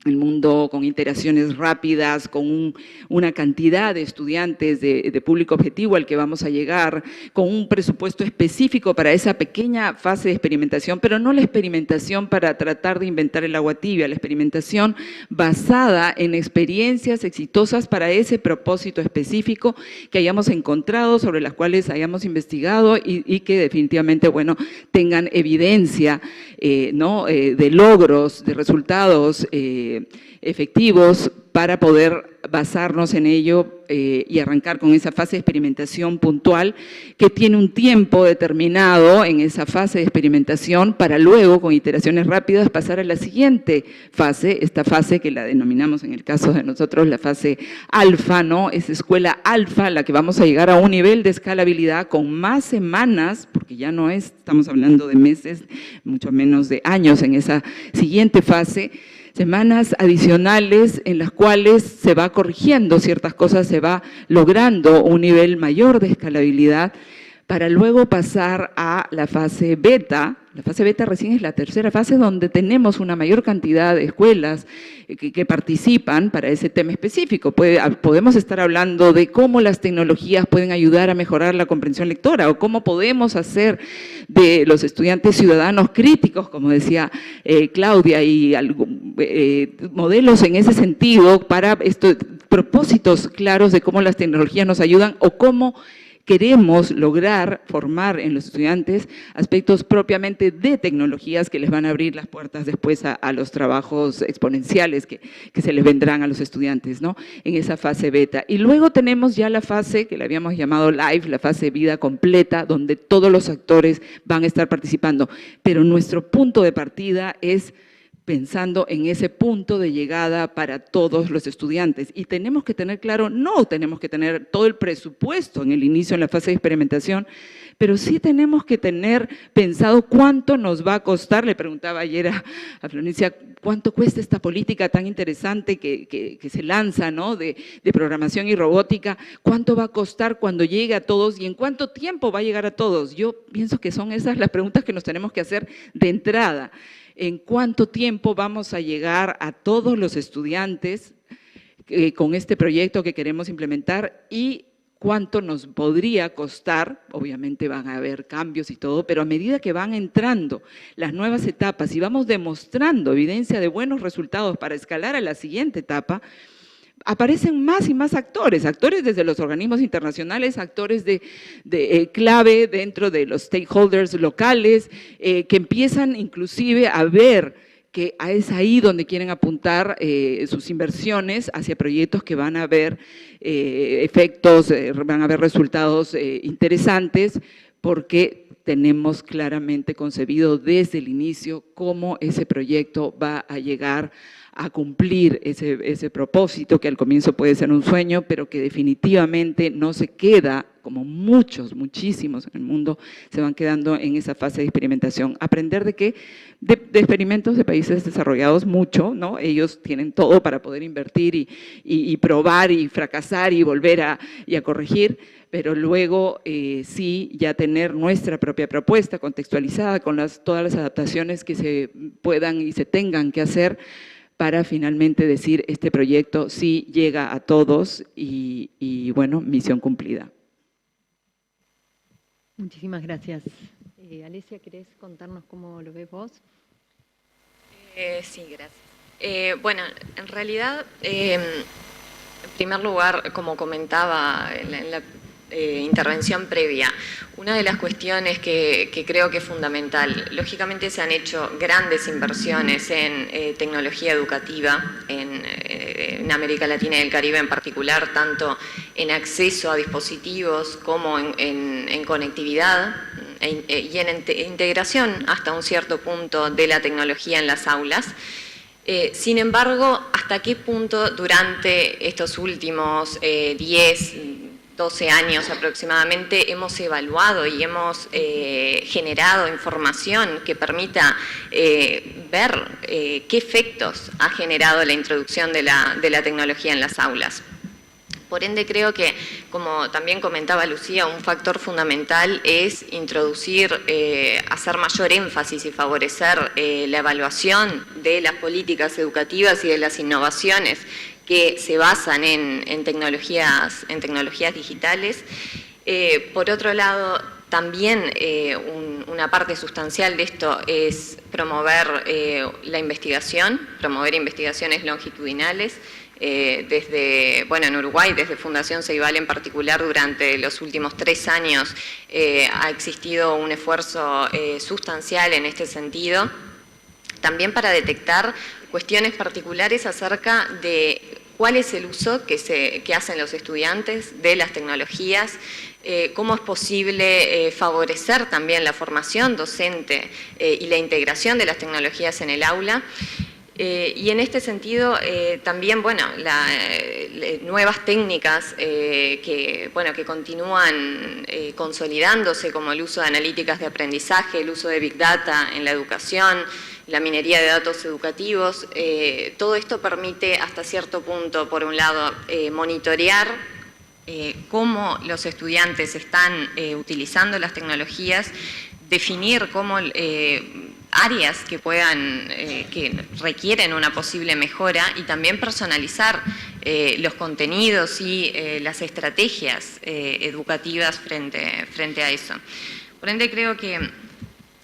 el mundo con iteraciones rápidas, con una cantidad de estudiantes de público objetivo al que vamos a llegar, con un presupuesto específico para esa pequeña fase de experimentación, pero no la experimentación para tratar de inventar el agua tibia, la experimentación basada en experiencias exitosas para ese propósito específico que hayamos encontrado, sobre las cuales hayamos investigado y que definitivamente, bueno, tengan evidencia de logros, de resultados efectivos para poder basarnos en ello y arrancar con esa fase de experimentación puntual que tiene un tiempo determinado en esa fase de experimentación para luego, con iteraciones rápidas, pasar a la siguiente fase, esta fase que la denominamos en el caso de nosotros la fase alfa, ¿no? Es escuela alfa la que vamos a llegar a un nivel de escalabilidad con más semanas, porque ya no estamos hablando de meses, mucho menos de años en esa siguiente fase, semanas adicionales en las cuales se va corrigiendo ciertas cosas, se va logrando un nivel mayor de escalabilidad para luego pasar a la fase beta. La fase beta recién es la tercera fase donde tenemos una mayor cantidad de escuelas que participan para ese tema específico. Podemos estar hablando de cómo las tecnologías pueden ayudar a mejorar la comprensión lectora o cómo podemos hacer de los estudiantes ciudadanos críticos, como decía Claudia, y modelos en ese sentido para propósitos claros de cómo las tecnologías nos ayudan o cómo queremos lograr formar en los estudiantes aspectos propiamente de tecnologías que les van a abrir las puertas después a los trabajos exponenciales que se les vendrán a los estudiantes, ¿no? En esa fase beta. Y luego tenemos ya la fase que le habíamos llamado live, la fase vida completa, donde todos los actores van a estar participando. Pero nuestro punto de partida es pensando en ese punto de llegada para todos los estudiantes. Y tenemos que tener claro, no tenemos que tener todo el presupuesto en el inicio, en la fase de experimentación, pero sí tenemos que tener pensado cuánto nos va a costar. Le preguntaba ayer a Florencia, ¿cuánto cuesta esta política tan interesante que se lanza, ¿no? de programación y robótica? ¿Cuánto va a costar cuando llegue a todos y en cuánto tiempo va a llegar a todos? Yo pienso que son esas las preguntas que nos tenemos que hacer de entrada. ¿En cuánto tiempo vamos a llegar a todos los estudiantes con este proyecto que queremos implementar y cuánto nos podría costar? Obviamente van a haber cambios y todo, pero a medida que van entrando las nuevas etapas y vamos demostrando evidencia de buenos resultados para escalar a la siguiente etapa, aparecen más y más actores desde los organismos internacionales, actores de clave dentro de los stakeholders locales, que empiezan inclusive a ver que es ahí donde quieren apuntar sus inversiones hacia proyectos que van a ver efectos, van a ver resultados interesantes, porque tenemos claramente concebido desde el inicio cómo ese proyecto va a llegar a cumplir ese propósito que al comienzo puede ser un sueño, pero que definitivamente no se queda, como muchísimos en el mundo, se van quedando en esa fase de experimentación. Aprender de qué, de experimentos de países desarrollados mucho, ¿no? Ellos tienen todo para poder invertir y probar y fracasar y volver a corregir, pero luego sí ya tener nuestra propia propuesta contextualizada con todas las adaptaciones que se puedan y se tengan que hacer para finalmente decir este proyecto sí llega a todos y bueno, misión cumplida. Muchísimas gracias. Alesia, ¿querés contarnos cómo lo ves vos? Sí, gracias. Bueno, en realidad, en primer lugar, como comentaba en la intervención previa, una de las cuestiones que creo que es fundamental, lógicamente se han hecho grandes inversiones en tecnología educativa en América Latina y el Caribe en particular, tanto en acceso a dispositivos como en conectividad y en integración hasta un cierto punto de la tecnología en las aulas. Sin embargo, ¿hasta qué punto durante estos últimos 12 años aproximadamente hemos evaluado y hemos generado información que permita ver qué efectos ha generado la introducción de la tecnología en las aulas? Por ende, creo que, como también comentaba Lucía, un factor fundamental es introducir, hacer mayor énfasis y favorecer la evaluación de las políticas educativas y de las innovaciones que se basan en tecnologías digitales. Por otro lado, también una parte sustancial de esto es promover la investigación, promover investigaciones longitudinales. En Uruguay, desde Fundación Ceibal en particular, durante los últimos 3 años ha existido un esfuerzo sustancial en este sentido, también para detectar cuestiones particulares acerca de cuál es el uso que hacen los estudiantes de las tecnologías, cómo es posible favorecer también la formación docente y la integración de las tecnologías en el aula. Y en este sentido también, nuevas técnicas que continúan consolidándose, como el uso de analíticas de aprendizaje, el uso de Big Data en la educación, la minería de datos educativos. Todo esto permite hasta cierto punto, por un lado, monitorear cómo los estudiantes están utilizando las tecnologías, definir cómo áreas que requieren una posible mejora y también personalizar los contenidos y las estrategias educativas frente a eso. Por ende, creo que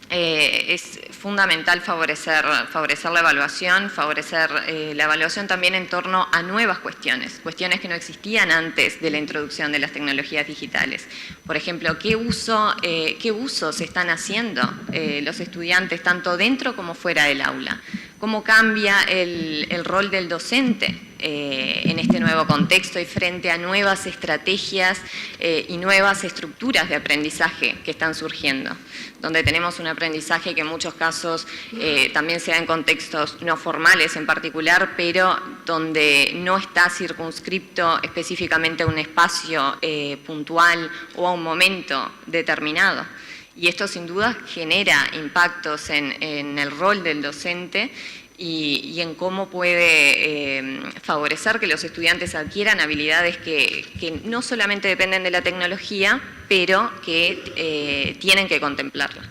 es fundamental favorecer la evaluación también en torno a nuevas cuestiones que no existían antes de la introducción de las tecnologías digitales. Por ejemplo, ¿qué usos están haciendo los estudiantes tanto dentro como fuera del aula? ¿Cómo cambia el rol del docente en este nuevo contexto y frente a nuevas estrategias y nuevas estructuras de aprendizaje que están surgiendo? Donde tenemos un aprendizaje que en muchos casos también se da en contextos no formales en particular, pero donde no está circunscripto específicamente a un espacio puntual o a un momento determinado. Y esto sin duda genera impactos en el rol del docente y en cómo puede favorecer que los estudiantes adquieran habilidades que no solamente dependen de la tecnología, pero que tienen que contemplarla.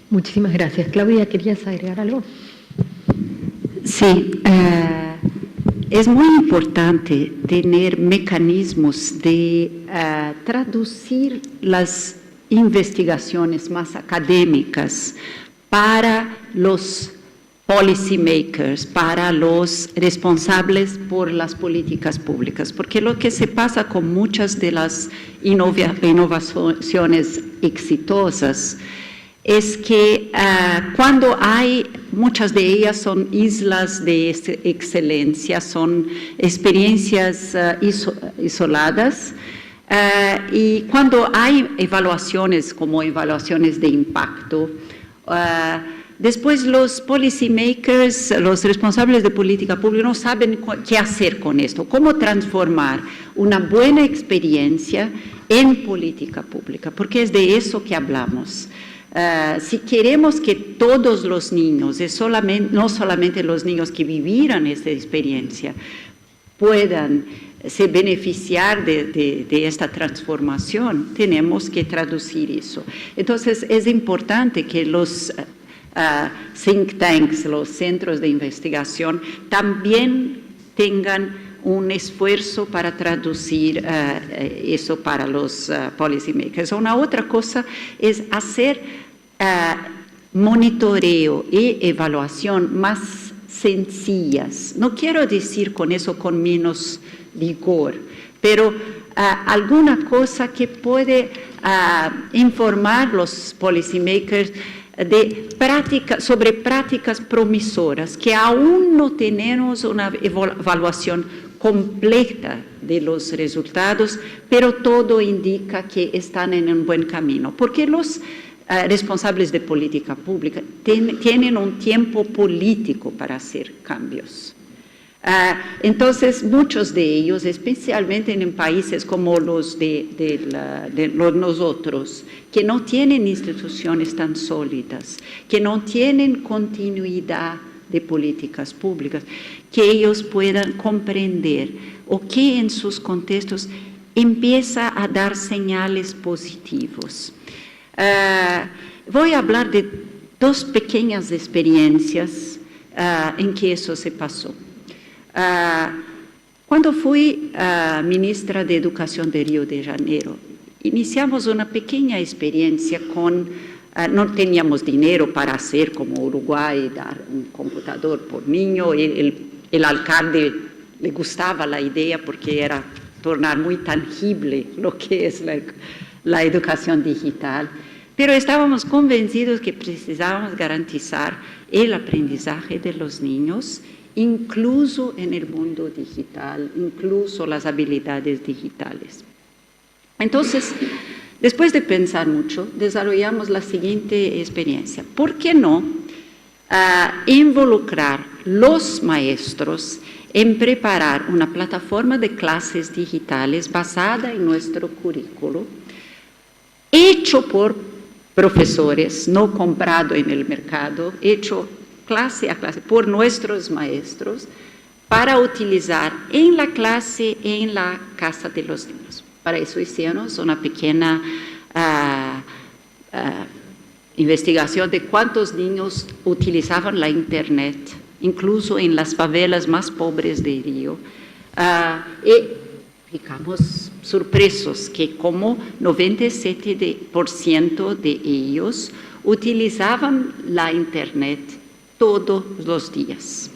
Muchísimas gracias. Claudia, ¿querías agregar algo? Sí, es muy importante tener mecanismos de traducir las investigaciones más académicas para los policy makers, para los responsables por las políticas públicas, porque lo que se pasa con muchas de las innovaciones exitosas es que cuando muchas de ellas son islas de excelencia, son experiencias isoladas, y cuando hay evaluaciones como evaluaciones de impacto, después los policy makers, los responsables de política pública no saben qué hacer con esto, cómo transformar una buena experiencia en política pública, porque es de eso que hablamos. Si queremos que todos los niños, no solamente los niños que vivieron esta experiencia, puedan se beneficiar de esta transformación, tenemos que traducir eso. Entonces, es importante que los think tanks, los centros de investigación, también tengan un esfuerzo para traducir eso para los policy makers. Una otra cosa es hacer monitoreo y evaluación más sencillas. No quiero decir con eso con menos vigor, pero alguna cosa que puede informar los policymakers sobre prácticas promisoras, que aún no tenemos una evaluación completa de los resultados, pero todo indica que están en un buen camino, porque los responsables de política pública tienen un tiempo político para hacer cambios. Entonces, muchos de ellos, especialmente en países como los de nosotros, que no tienen instituciones tan sólidas, que no tienen continuidad de políticas públicas, que ellos puedan comprender o que en sus contextos empieza a dar señales positivos. Voy a hablar de dos pequeñas experiencias en que eso se pasó. Cuando fui ministra de Educación de Río de Janeiro, iniciamos una pequeña experiencia con, no teníamos dinero para hacer como Uruguay, dar un computador por niño, el alcalde le gustaba la idea porque era tornar muy tangible lo que es la educación digital, pero estábamos convencidos que precisábamos garantizar el aprendizaje de los niños, incluso en el mundo digital, incluso las habilidades digitales. Entonces, después de pensar mucho, desarrollamos la siguiente experiencia. ¿Por qué no involucrar los maestros en preparar una plataforma de clases digitales basada en nuestro currículo, hecho por profesores, no comprado en el mercado, hecho clase a clase por nuestros maestros, para utilizar en la clase, en la casa de los niños? Para eso hicimos una pequeña investigación de cuántos niños utilizaban la Internet, incluso en las favelas más pobres de Río, y ficamos sorpresos que como 97% de ellos utilizaban la Internet todos los días.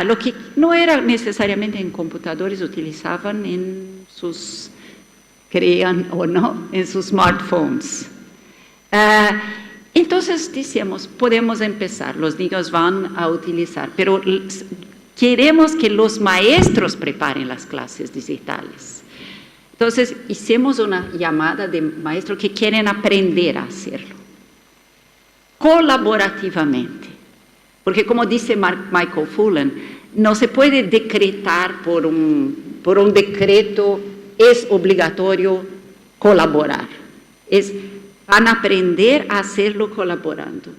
Lo que no era necesariamente en computadores, utilizaban en sus, crean o no, en sus smartphones. Entonces decíamos, podemos empezar, los niños van a utilizar, pero queremos que los maestros preparen las clases digitales. Entonces hicimos una llamada de maestros que quieren aprender a hacerlo, colaborativamente. Porque como dice Michael Fullan, no se puede decretar por un decreto, es obligatorio colaborar. Van a aprender a hacerlo colaborando.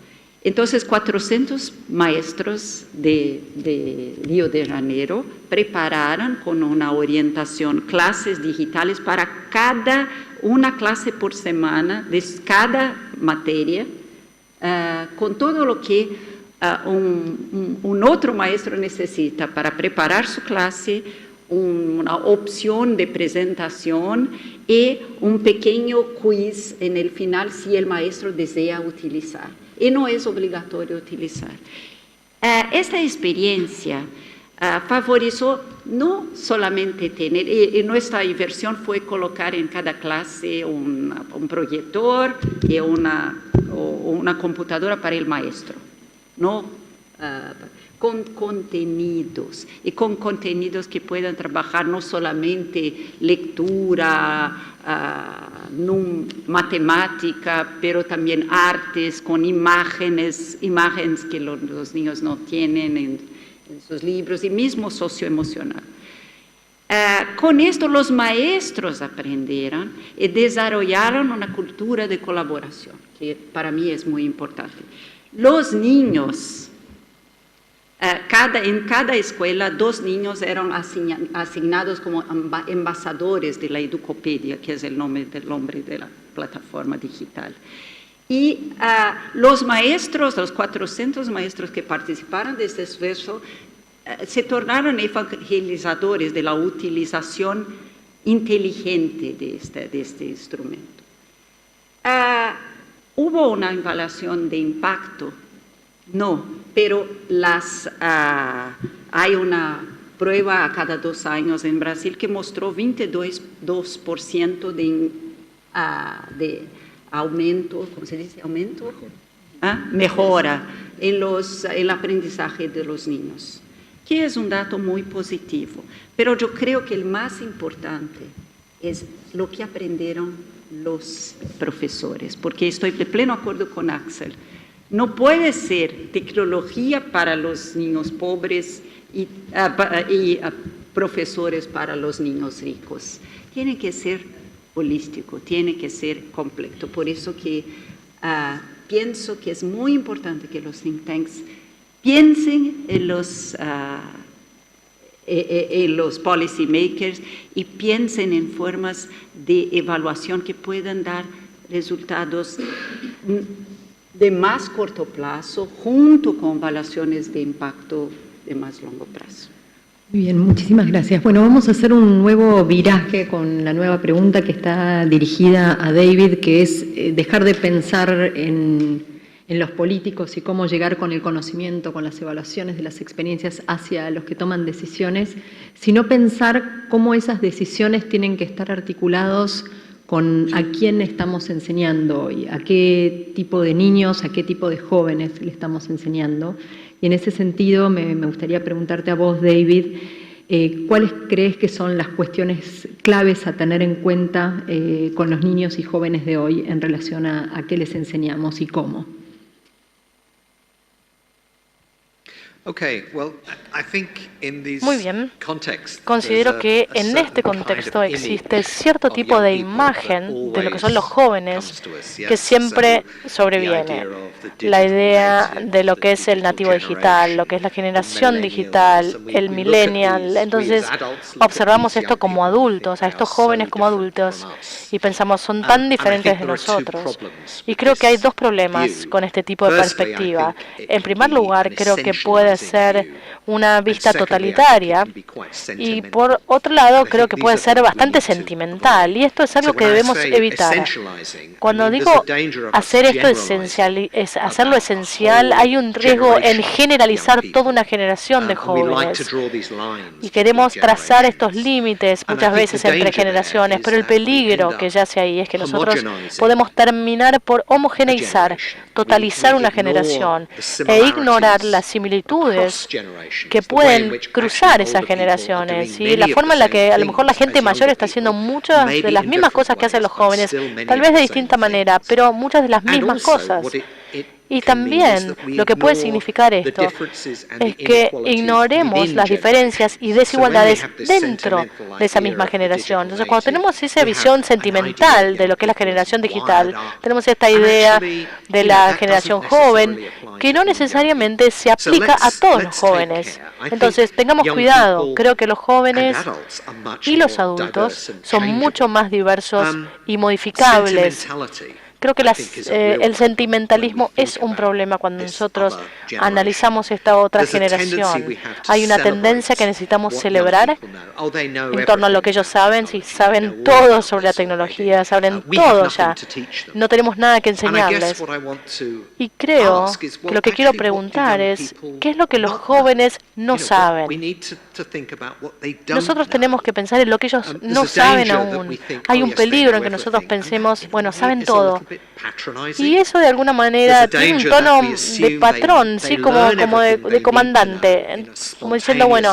Entonces 400 maestros de Río de Janeiro prepararon con una orientación clases digitales para una clase por semana de cada materia, con todo lo que un otro maestro necesita para preparar su clase, una opción de presentación y un pequeño quiz en el final si el maestro desea utilizar. Y no es obligatorio utilizar. Esta experiencia favoreció no solamente tener, y nuestra inversión fue colocar en cada clase un proyector y una computadora para el maestro. No, con contenidos, y con contenidos que puedan trabajar no solamente lectura, matemática, pero también artes, con imágenes que los niños no tienen en sus libros, y mismo socioemocional. Con esto los maestros aprendieron y desarrollaron una cultura de colaboración, que para mí es muy importante. Los niños, en cada escuela, 2 niños eran asignados como embajadores de la Educopedia, que es el nombre de la plataforma digital. Y los maestros, los 400 maestros que participaron de este esfuerzo, se tornaron evangelizadores de la utilización inteligente de este instrumento. ¿Hubo una evaluación de impacto? No, pero hay una prueba a cada 2 años en Brasil que mostró 22% de aumento, ¿cómo se dice? ¿Aumento? Mejora en el aprendizaje de los niños, que es un dato muy positivo. Pero yo creo que el más importante es lo que aprendieron los profesores, porque estoy de pleno acuerdo con Axel. No puede ser tecnología para los niños pobres y profesores para los niños ricos. Tiene que ser holístico, tiene que ser completo. Por eso que pienso que es muy importante que los think tanks piensen en los policy makers y piensen en formas de evaluación que puedan dar resultados de más corto plazo junto con evaluaciones de impacto de más largo plazo. Muy bien, muchísimas gracias. Bueno, vamos a hacer un nuevo viraje con la nueva pregunta que está dirigida a David, que es dejar de pensar en los políticos y cómo llegar con el conocimiento, con las evaluaciones de las experiencias hacia los que toman decisiones, sino pensar cómo esas decisiones tienen que estar articulados con a quién estamos enseñando hoy, a qué tipo de niños, a qué tipo de jóvenes le estamos enseñando. Y en ese sentido me gustaría preguntarte a vos, David, ¿cuáles crees que son las cuestiones claves a tener en cuenta con los niños y jóvenes de hoy en relación a qué les enseñamos y cómo? Muy bien. Considero que en este contexto existe cierto tipo de imagen de lo que son los jóvenes que siempre sobreviene. La idea de lo que es el nativo digital, lo que es la generación digital, el millennial. Entonces observamos esto como adultos, a estos jóvenes como adultos, y pensamos son tan diferentes de nosotros. Y creo que hay dos problemas con este tipo de perspectiva. En primer lugar, creo que puede ser una vista totalitaria y por otro lado creo que puede ser bastante sentimental, y esto es algo que debemos evitar. Cuando digo hacer esto hacerlo esencial, hay un riesgo en generalizar toda una generación de jóvenes y queremos trazar estos límites muchas veces entre generaciones, pero el peligro que yace ahí es que nosotros podemos terminar por homogeneizar, totalizar una generación e ignorar las similitudes que pueden cruzar esas generaciones, y la forma en la que a lo mejor la gente mayor está haciendo muchas de las mismas cosas que hacen los jóvenes, tal vez de distinta manera, pero muchas de las mismas cosas. Y también lo que puede significar esto es que ignoremos las diferencias y desigualdades dentro de esa misma generación. Entonces, cuando tenemos esa visión sentimental de lo que es la generación digital, tenemos esta idea de la generación joven que no necesariamente se aplica a todos los jóvenes. Entonces, tengamos cuidado. Creo que los jóvenes y los adultos son mucho más diversos y modificables. Creo que el sentimentalismo es un problema cuando nosotros analizamos esta otra generación. Hay una tendencia que necesitamos celebrar en torno a lo que ellos saben. Si saben todo sobre la tecnología, saben todo ya. No tenemos nada que enseñarles. Y creo que lo que quiero preguntar es, ¿qué es lo que los jóvenes no saben? Nosotros tenemos que pensar en lo que ellos no saben aún. Hay un peligro en que nosotros pensemos, bueno, saben todo. Y eso de alguna manera tiene un tono de patrón, ¿sí? como de comandante, como diciendo, bueno,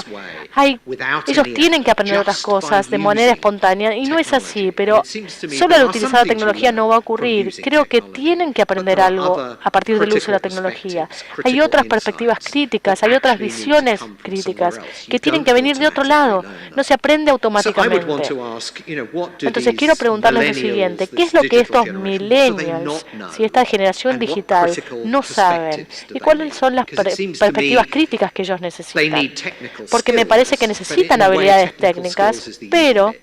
ellos tienen que aprender otras cosas de manera espontánea, y no es así, pero solo al utilizar la tecnología no va a ocurrir. Creo que tienen que aprender algo a partir del uso de la tecnología. Hay otras perspectivas críticas, hay otras visiones críticas que tienen que venir de otro lado, no se aprende automáticamente. Entonces quiero preguntarles lo siguiente, ¿qué es lo que estos millennials, si esta generación digital, no saben? ¿Y cuáles son las perspectivas críticas que ellos necesitan? Porque me parece que necesitan habilidades técnicas, pero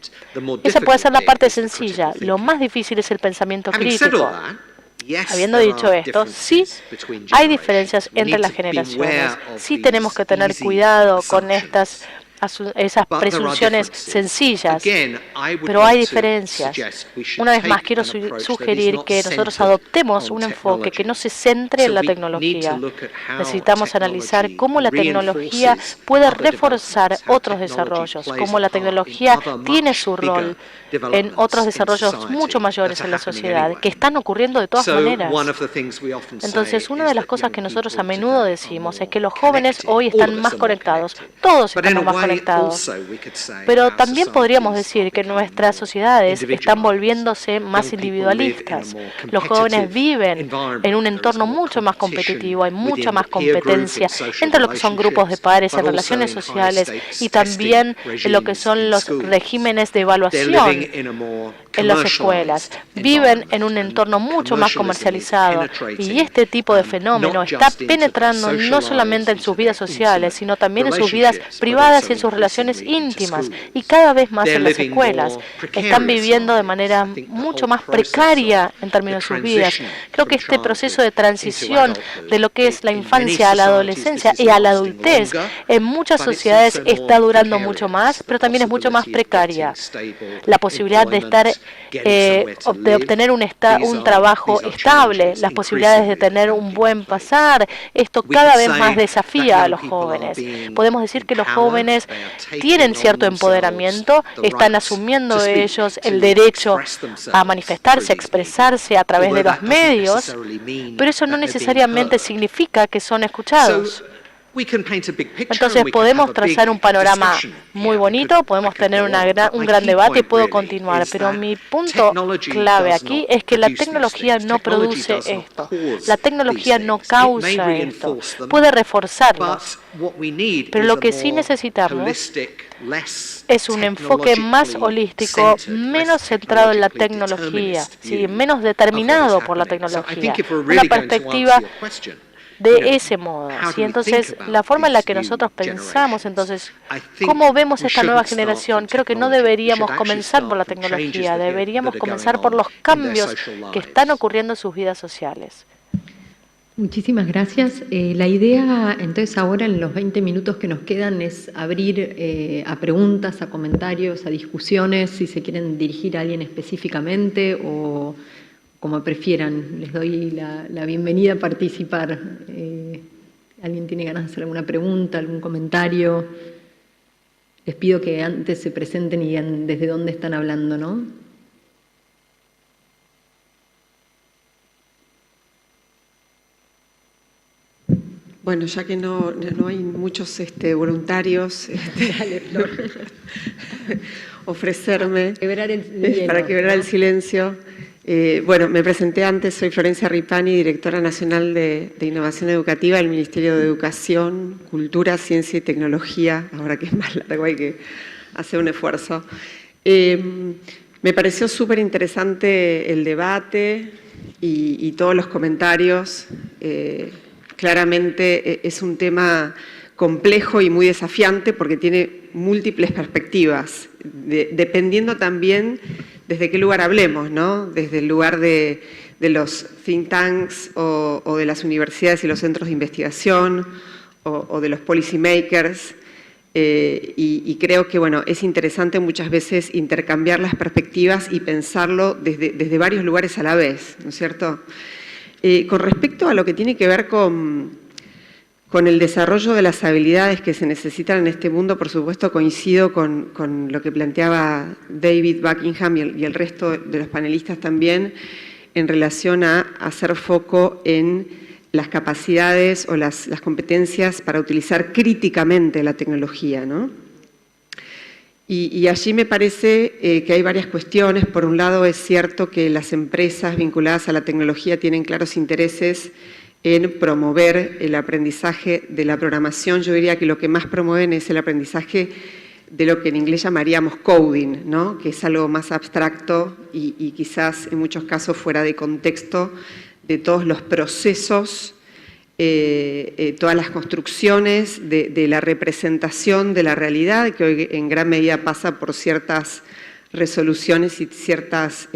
esa puede ser la parte sencilla. Lo más difícil es el pensamiento crítico. Habiendo dicho esto, sí hay diferencias entre las generaciones, sí tenemos que tener cuidado con esas presunciones sencillas, pero hay diferencias. Una vez más, quiero sugerir que nosotros adoptemos un enfoque que no se centre en la tecnología. Necesitamos analizar cómo la tecnología puede reforzar otros desarrollos, cómo la tecnología tiene su rol en otros desarrollos mucho mayores en la sociedad, que están ocurriendo de todas maneras. Entonces, una de las cosas que nosotros a menudo decimos es que los jóvenes hoy están más conectados, todos estamos más conectados. Pero también podríamos decir que nuestras sociedades están volviéndose más individualistas. Los jóvenes viven en un entorno mucho más competitivo, hay mucha más competencia entre lo que son grupos de pares en relaciones sociales y también en lo que son los regímenes de evaluación en las escuelas. Viven en un entorno mucho más comercializado, y este tipo de fenómeno está penetrando no solamente en sus vidas sociales, sino también en sus vidas privadas y en sus relaciones íntimas y cada vez más en las escuelas. Están viviendo de manera mucho más precaria en términos de sus vidas. Creo que este proceso de transición de lo que es la infancia a la adolescencia y a la adultez en muchas sociedades está durando mucho más, pero también es mucho más precaria. La posibilidad de de obtener un trabajo estable, las posibilidades de tener un buen pasar, esto cada vez más desafía a los jóvenes. Podemos decir que los jóvenes tienen cierto empoderamiento, están asumiendo ellos el derecho a manifestarse, a expresarse a través de los medios, pero eso no necesariamente significa que son escuchados. Entonces podemos trazar un panorama muy bonito, podemos tener un gran debate y puedo continuar, pero mi punto clave aquí es que la tecnología no produce esto, la tecnología no causa esto, puede reforzarlos, pero lo que sí necesitamos es un enfoque más holístico, menos centrado en la tecnología, ¿sí? Menos determinado por la tecnología, una perspectiva de ese modo, ¿sí? Entonces, la forma en la que nosotros pensamos, entonces, cómo vemos esta nueva generación, creo que no deberíamos comenzar por la tecnología, deberíamos comenzar por los cambios que están ocurriendo en sus vidas sociales. Muchísimas gracias. La idea, entonces, ahora en los 20 minutos que nos quedan es abrir a preguntas, a comentarios, a discusiones, si se quieren dirigir a alguien específicamente o como prefieran. Les doy la bienvenida a participar. ¿Alguien tiene ganas de hacer alguna pregunta, algún comentario? Les pido que antes se presenten y digan desde dónde están hablando, ¿no? Bueno, ya que no hay muchos voluntarios, Dale, Flor. ofrecerme Hielo, para quebrar el silencio. Bueno, me presenté antes, soy Florencia Ripani, directora nacional de Innovación Educativa del Ministerio de Educación, Cultura, Ciencia y Tecnología, ahora que es más largo hay que hacer un esfuerzo. Me pareció súper interesante el debate y todos los comentarios. Claramente es un tema complejo y muy desafiante porque tiene múltiples perspectivas, dependiendo también desde qué lugar hablemos, ¿no? Desde el lugar de los think tanks o de las universidades y los centros de investigación o de los policy makers. Y creo que bueno, es interesante muchas veces intercambiar las perspectivas y pensarlo desde varios lugares a la vez, ¿no es cierto? Con respecto a lo que tiene que ver con el desarrollo de las habilidades que se necesitan en este mundo, por supuesto coincido con lo que planteaba David Buckingham y el resto de los panelistas también en relación a hacer foco en las capacidades o las competencias para utilizar críticamente la tecnología, ¿no? Y allí me parece que hay varias cuestiones. Por un lado, es cierto que las empresas vinculadas a la tecnología tienen claros intereses en promover el aprendizaje de la programación. Yo diría que lo que más promueven es el aprendizaje de lo que en inglés llamaríamos coding, ¿no? Que es algo más abstracto y quizás en muchos casos fuera de contexto de todos los procesos, todas las construcciones de la representación de la realidad, que hoy en gran medida pasa por ciertas resoluciones y ciertas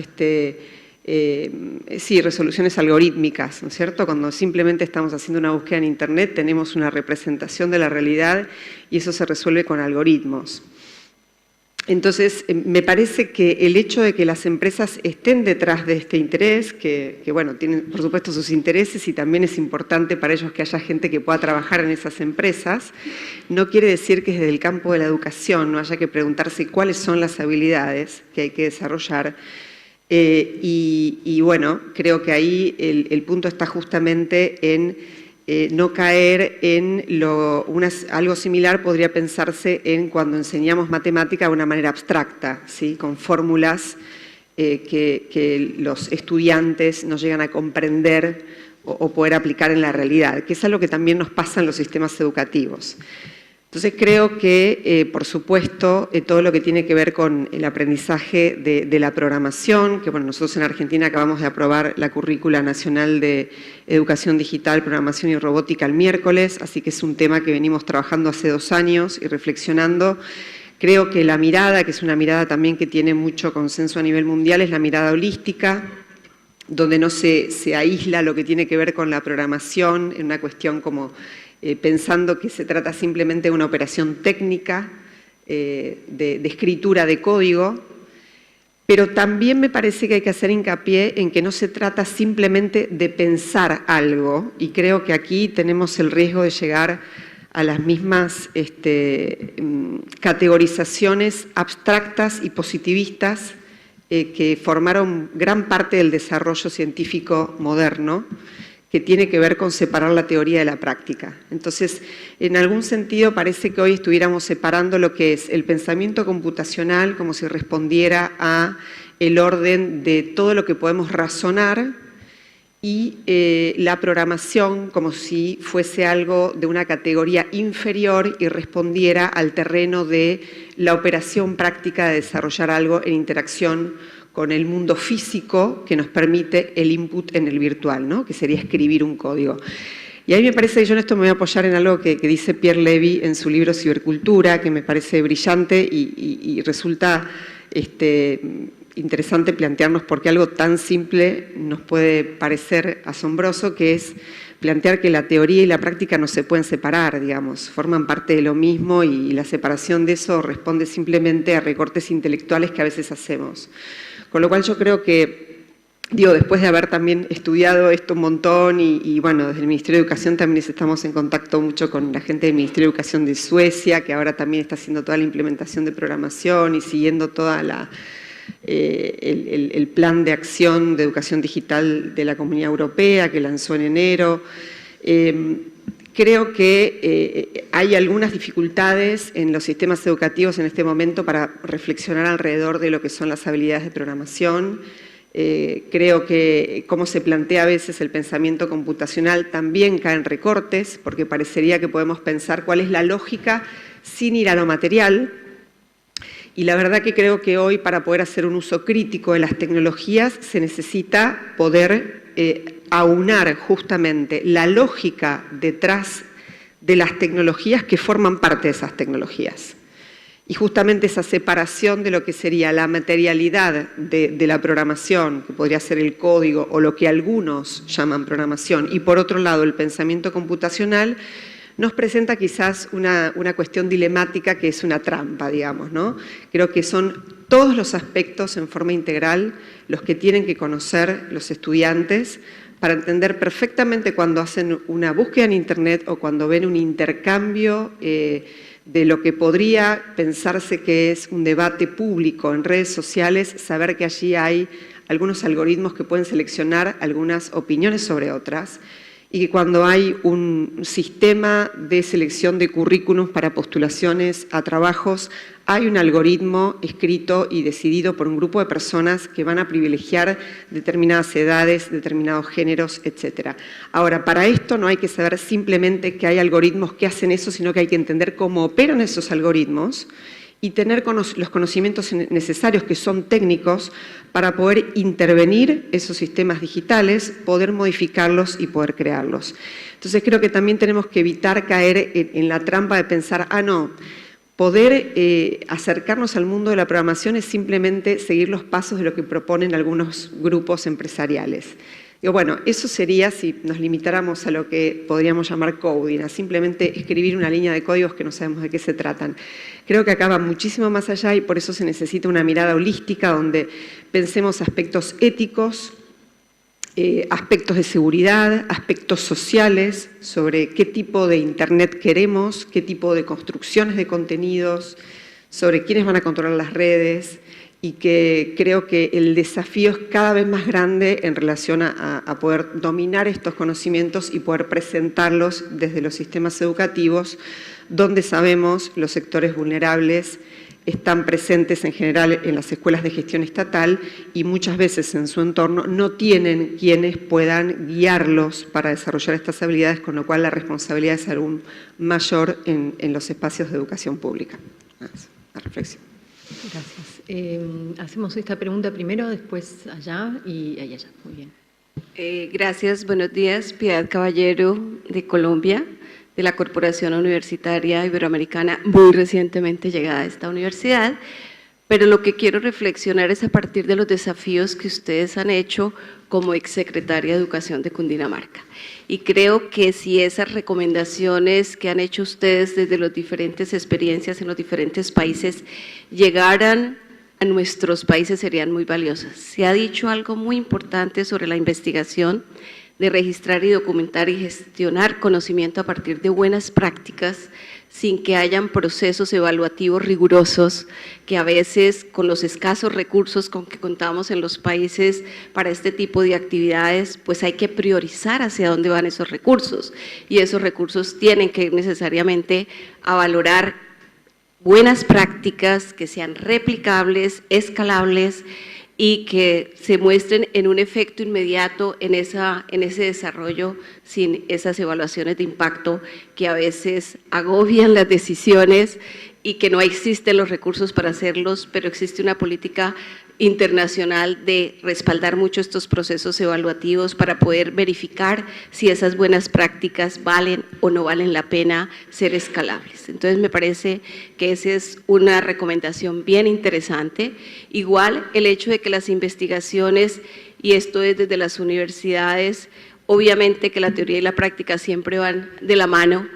resoluciones algorítmicas, ¿no es cierto? Cuando simplemente estamos haciendo una búsqueda en Internet, tenemos una representación de la realidad y eso se resuelve con algoritmos. Entonces, me parece que el hecho de que las empresas estén detrás de este interés, que bueno, tienen por supuesto sus intereses y también es importante para ellos que haya gente que pueda trabajar en esas empresas, no quiere decir que desde el campo de la educación no haya que preguntarse cuáles son las habilidades que hay que desarrollar. Y bueno, creo que ahí el punto está justamente en no caer en algo similar podría pensarse en cuando enseñamos matemática de una manera abstracta, ¿sí? Con fórmulas que los estudiantes no llegan a comprender o poder aplicar en la realidad, que es algo que también nos pasa en los sistemas educativos. Entonces creo que, por supuesto, todo lo que tiene que ver con el aprendizaje de la programación, que bueno, nosotros en Argentina acabamos de aprobar la Currícula Nacional de Educación Digital, Programación y Robótica el miércoles, así que es un tema que venimos trabajando hace 2 años y reflexionando. Creo que la mirada, que es una mirada también que tiene mucho consenso a nivel mundial, es la mirada holística, donde no se aísla lo que tiene que ver con la programación en una cuestión como pensando que se trata simplemente de una operación técnica de escritura de código, pero también me parece que hay que hacer hincapié en que no se trata simplemente de pensar algo, y creo que aquí tenemos el riesgo de llegar a las mismas categorizaciones abstractas y positivistas que formaron gran parte del desarrollo científico moderno, que tiene que ver con separar la teoría de la práctica. Entonces, en algún sentido parece que hoy estuviéramos separando lo que es el pensamiento computacional como si respondiera a el orden de todo lo que podemos razonar y la programación como si fuese algo de una categoría inferior y respondiera al terreno de la operación práctica de desarrollar algo en interacción con el mundo físico que nos permite el input en el virtual, ¿no? Que sería escribir un código. Y ahí me parece que yo en esto me voy a apoyar en algo que dice Pierre Levy en su libro Cibercultura, que me parece brillante y resulta interesante plantearnos por qué algo tan simple nos puede parecer asombroso, que es plantear que la teoría y la práctica no se pueden separar, digamos, forman parte de lo mismo y la separación de eso responde simplemente a recortes intelectuales que a veces hacemos. Con lo cual yo creo que, después de haber también estudiado esto un montón y bueno, desde el Ministerio de Educación también estamos en contacto mucho con la gente del Ministerio de Educación de Suecia, que ahora también está haciendo toda la implementación de programación y siguiendo toda el plan de acción de educación digital de la Comunidad Europea que lanzó en enero. Creo que hay algunas dificultades en los sistemas educativos en este momento para reflexionar alrededor de lo que son las habilidades de programación. Creo que cómo se plantea a veces el pensamiento computacional también cae en recortes, porque parecería que podemos pensar cuál es la lógica sin ir a lo material. Y la verdad que creo que hoy, para poder hacer un uso crítico de las tecnologías, se necesita poder aunar justamente la lógica detrás de las tecnologías que forman parte de esas tecnologías. Y justamente esa separación de lo que sería la materialidad de la programación, que podría ser el código o lo que algunos llaman programación, y por otro lado el pensamiento computacional, nos presenta quizás una cuestión dilemática que es una trampa, digamos, ¿no? Creo que son todos los aspectos en forma integral los que tienen que conocer los estudiantes para entender perfectamente cuando hacen una búsqueda en Internet o cuando ven un intercambio de lo que podría pensarse que es un debate público en redes sociales, saber que allí hay algunos algoritmos que pueden seleccionar algunas opiniones sobre otras, y que cuando hay un sistema de selección de currículums para postulaciones a trabajos, hay un algoritmo escrito y decidido por un grupo de personas que van a privilegiar determinadas edades, determinados géneros, etc. Ahora, para esto no hay que saber simplemente que hay algoritmos que hacen eso, sino que hay que entender cómo operan esos algoritmos y tener los conocimientos necesarios, que son técnicos, para poder intervenir esos sistemas digitales, poder modificarlos y poder crearlos. Entonces creo que también tenemos que evitar caer en la trampa de pensar, no, poder acercarnos al mundo de la programación es simplemente seguir los pasos de lo que proponen algunos grupos empresariales. Digo, bueno, eso sería si nos limitáramos a lo que podríamos llamar coding, a simplemente escribir una línea de códigos que no sabemos de qué se tratan. Creo que acá va muchísimo más allá y por eso se necesita una mirada holística donde pensemos aspectos éticos, aspectos de seguridad, aspectos sociales, sobre qué tipo de Internet queremos, qué tipo de construcciones de contenidos, sobre quiénes van a controlar las redes, y que creo que el desafío es cada vez más grande en relación a poder dominar estos conocimientos y poder presentarlos desde los sistemas educativos, donde sabemos los sectores vulnerables están presentes en general en las escuelas de gestión estatal y muchas veces en su entorno no tienen quienes puedan guiarlos para desarrollar estas habilidades, con lo cual la responsabilidad es aún mayor en los espacios de educación pública. La reflexión. Gracias. Hacemos esta pregunta primero, después allá y allá. Muy bien. Gracias, buenos días. Piedad Caballero, de Colombia, de la Corporación Universitaria Iberoamericana, muy recientemente llegada a esta universidad, pero lo que quiero reflexionar es a partir de los desafíos que ustedes han hecho como exsecretaria de Educación de Cundinamarca. Y creo que si esas recomendaciones que han hecho ustedes desde las diferentes experiencias en los diferentes países llegaran a nuestros países serían muy valiosas. Se ha dicho algo muy importante sobre la investigación, de registrar y documentar y gestionar conocimiento a partir de buenas prácticas, sin que hayan procesos evaluativos rigurosos, que a veces con los escasos recursos con que contamos en los países para este tipo de actividades, pues hay que priorizar hacia dónde van esos recursos, y esos recursos tienen que ir necesariamente a valorar buenas prácticas que sean replicables, escalables, y que se muestren en un efecto inmediato en ese desarrollo, sin esas evaluaciones de impacto que a veces agobian las decisiones y que no existen los recursos para hacerlos, pero existe una política internacional de respaldar mucho estos procesos evaluativos para poder verificar si esas buenas prácticas valen o no valen la pena ser escalables. Entonces me parece que esa es una recomendación bien interesante. Igual el hecho de que las investigaciones, y esto es desde las universidades, obviamente que la teoría y la práctica siempre van de la mano,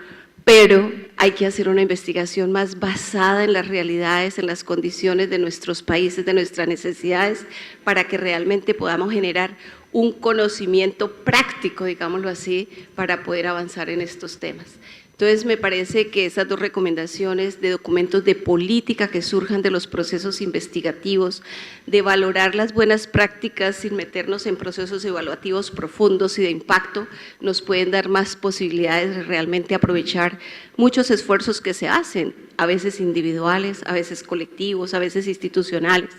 pero hay que hacer una investigación más basada en las realidades, en las condiciones de nuestros países, de nuestras necesidades, para que realmente podamos generar un conocimiento práctico, digámoslo así, para poder avanzar en estos temas. Entonces, me parece que esas dos recomendaciones de documentos de política que surjan de los procesos investigativos, de valorar las buenas prácticas sin meternos en procesos evaluativos profundos y de impacto, nos pueden dar más posibilidades de realmente aprovechar muchos esfuerzos que se hacen, a veces individuales, a veces colectivos, a veces institucionales.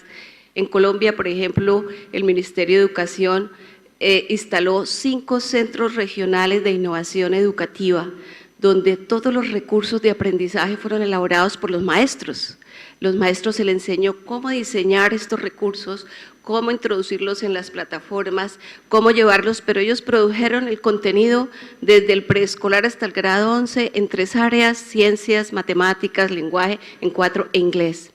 En Colombia, por ejemplo, el Ministerio de Educación instaló 5 centros regionales de innovación educativa, donde todos los recursos de aprendizaje fueron elaborados por los maestros. Los maestros se les enseñó cómo diseñar estos recursos, cómo introducirlos en las plataformas, cómo llevarlos, pero ellos produjeron el contenido desde el preescolar hasta el grado 11 en 3 áreas: ciencias, matemáticas, lenguaje, en 4 e inglés.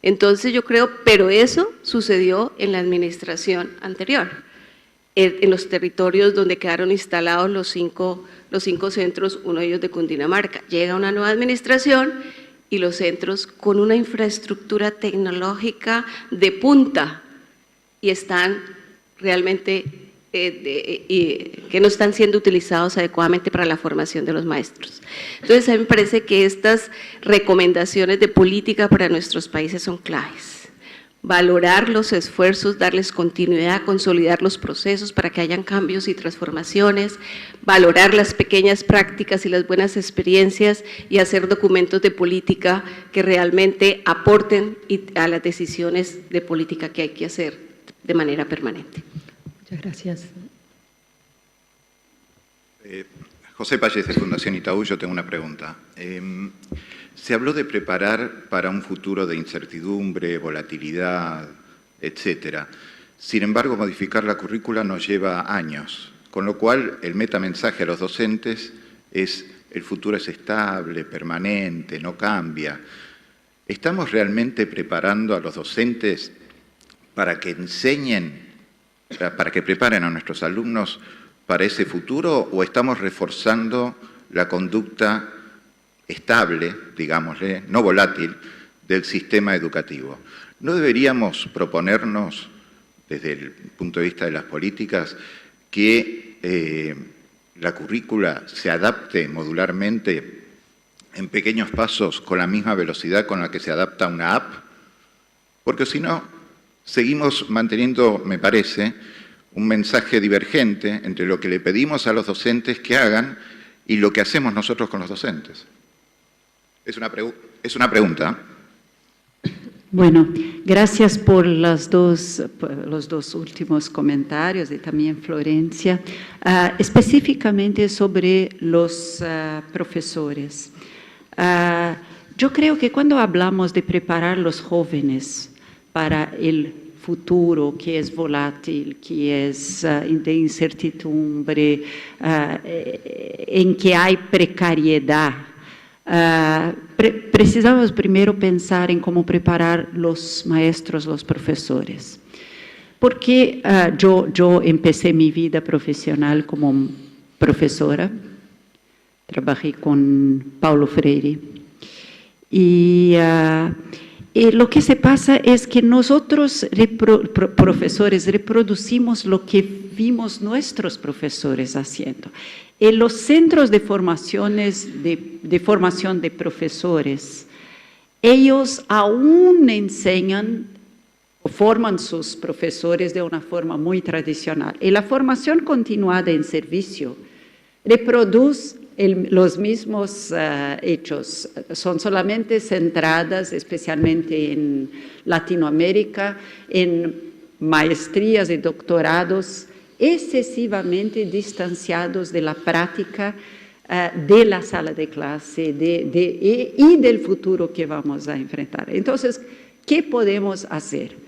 Entonces yo creo, pero eso sucedió en la administración anterior, en los territorios donde quedaron instalados los cinco centros, uno de ellos de Cundinamarca. Llega una nueva administración y los centros con una infraestructura tecnológica de punta y están realmente que no están siendo utilizados adecuadamente para la formación de los maestros. Entonces, a mí me parece que estas recomendaciones de política para nuestros países son claves. Valorar los esfuerzos, darles continuidad, consolidar los procesos para que hayan cambios y transformaciones, valorar las pequeñas prácticas y las buenas experiencias y hacer documentos de política que realmente aporten a las decisiones de política que hay que hacer de manera permanente. Muchas gracias. José Payés, de Fundación Itaú. Yo tengo una pregunta. Se habló de preparar para un futuro de incertidumbre, volatilidad, etcétera. Sin embargo, modificar la currícula nos lleva años, con lo cual el metamensaje a los docentes es: el futuro es estable, permanente, no cambia. ¿Estamos realmente preparando a los docentes para que enseñen, para que preparen a nuestros alumnos para ese futuro, o estamos reforzando la conducta estable, digámosle, no volátil, del sistema educativo? ¿No deberíamos proponernos, desde el punto de vista de las políticas, que la currícula se adapte modularmente en pequeños pasos con la misma velocidad con la que se adapta una app? Porque si no, seguimos manteniendo, me parece, un mensaje divergente entre lo que le pedimos a los docentes que hagan y lo que hacemos nosotros con los docentes. Es una pregunta. Bueno, gracias por los dos últimos comentarios y también Florencia, específicamente sobre los profesores. Yo creo que cuando hablamos de preparar los jóvenes para el futuro que es volátil, que es de incertidumbre, en que hay precariedad, precisamos primero pensar en cómo preparar los maestros, los profesores. Porque yo empecé mi vida profesional como profesora, trabajé con Paulo Freire, y lo que se pasa es que nosotros, profesores, reproducimos lo que vimos nuestros profesores haciendo. En los centros de formación de profesores, ellos aún enseñan o forman sus profesores de una forma muy tradicional. Y la formación continuada en servicio reproduce los mismos hechos, son solamente centradas especialmente en Latinoamérica, en maestrías y doctorados excesivamente distanciados de la práctica de la sala de clase y del futuro que vamos a enfrentar. Entonces, ¿qué podemos hacer?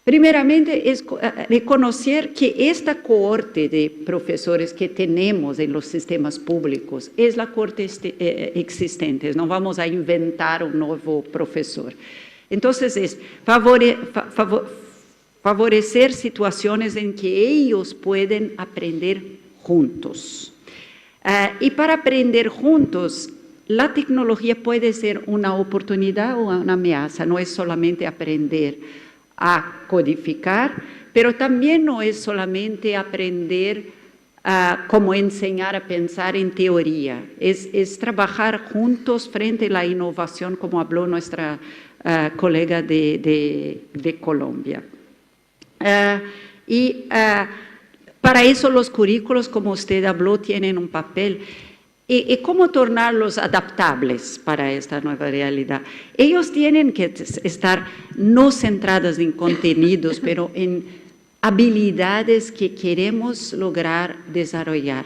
Primeramente, es reconocer que esta cohorte de profesores que tenemos en los sistemas públicos es la cohorte existente, no vamos a inventar un nuevo profesor. Entonces, es favorecer situaciones en que ellos pueden aprender juntos. Y para aprender juntos, la tecnología puede ser una oportunidad o una amenaza, no es solamente aprender a codificar, pero también no es solamente aprender cómo enseñar a pensar en teoría, es trabajar juntos frente a la innovación, como habló nuestra colega de Colombia. Para eso los currículos, como usted habló, tienen un papel. ¿Y cómo tornarlos adaptables para esta nueva realidad? Ellos tienen que estar no centrados en contenidos, pero en habilidades que queremos lograr desarrollar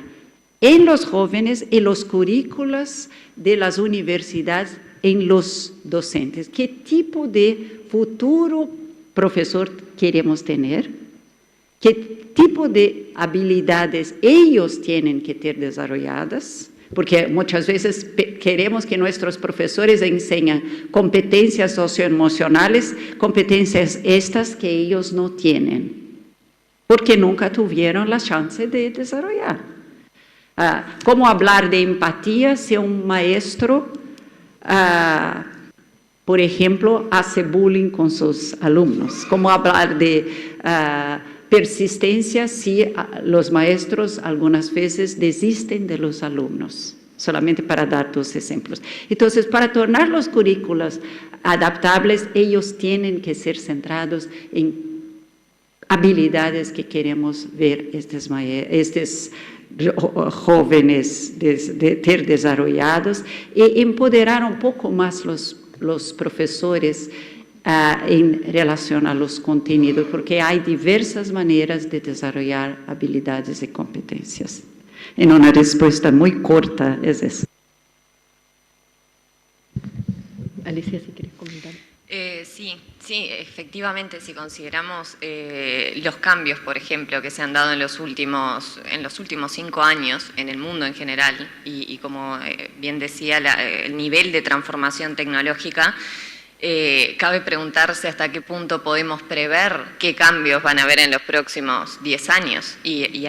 en los jóvenes y los currículos de las universidades en los docentes. ¿Qué tipo de futuro profesor queremos tener? ¿Qué tipo de habilidades ellos tienen que tener desarrolladas? Porque muchas veces queremos que nuestros profesores enseñen competencias socioemocionales, competencias estas que ellos no tienen, porque nunca tuvieron la chance de desarrollar. ¿Cómo hablar de empatía si un maestro, por ejemplo, hace bullying con sus alumnos? ¿Cómo hablar de persistencia si los maestros algunas veces desisten de los alumnos? Solamente para dar dos ejemplos. Entonces, para tornar los currículos adaptables, ellos tienen que ser centrados en habilidades que queremos ver estos jóvenes ter desarrollados y empoderar un poco más los profesores en relación a los contenidos, porque hay diversas maneras de desarrollar habilidades y competencias. En una respuesta muy corta es eso. Alicia, si quieres comentar. Sí, efectivamente, si consideramos los cambios, por ejemplo, que se han dado en los últimos 5 años en el mundo en general, y como bien decía, el nivel de transformación tecnológica, cabe preguntarse hasta qué punto podemos prever qué cambios van a haber en los próximos 10 años y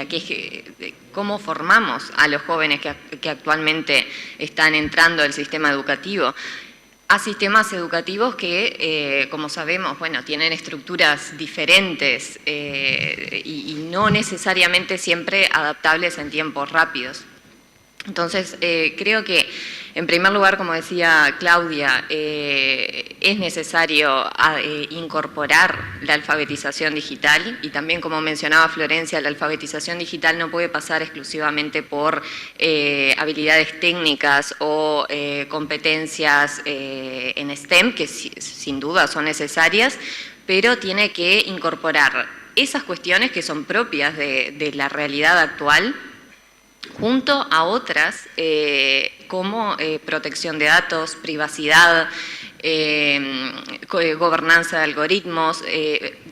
cómo formamos a los jóvenes que actualmente están entrando al sistema educativo. A sistemas educativos que, como sabemos, bueno, tienen estructuras diferentes y no necesariamente siempre adaptables en tiempos rápidos. Entonces, creo que, en primer lugar, como decía Claudia, es necesario incorporar la alfabetización digital y también, como mencionaba Florencia, la alfabetización digital no puede pasar exclusivamente por habilidades técnicas o competencias en STEM, que sin duda son necesarias, pero tiene que incorporar esas cuestiones que son propias de la realidad actual, junto a otras como protección de datos, privacidad, gobernanza de algoritmos,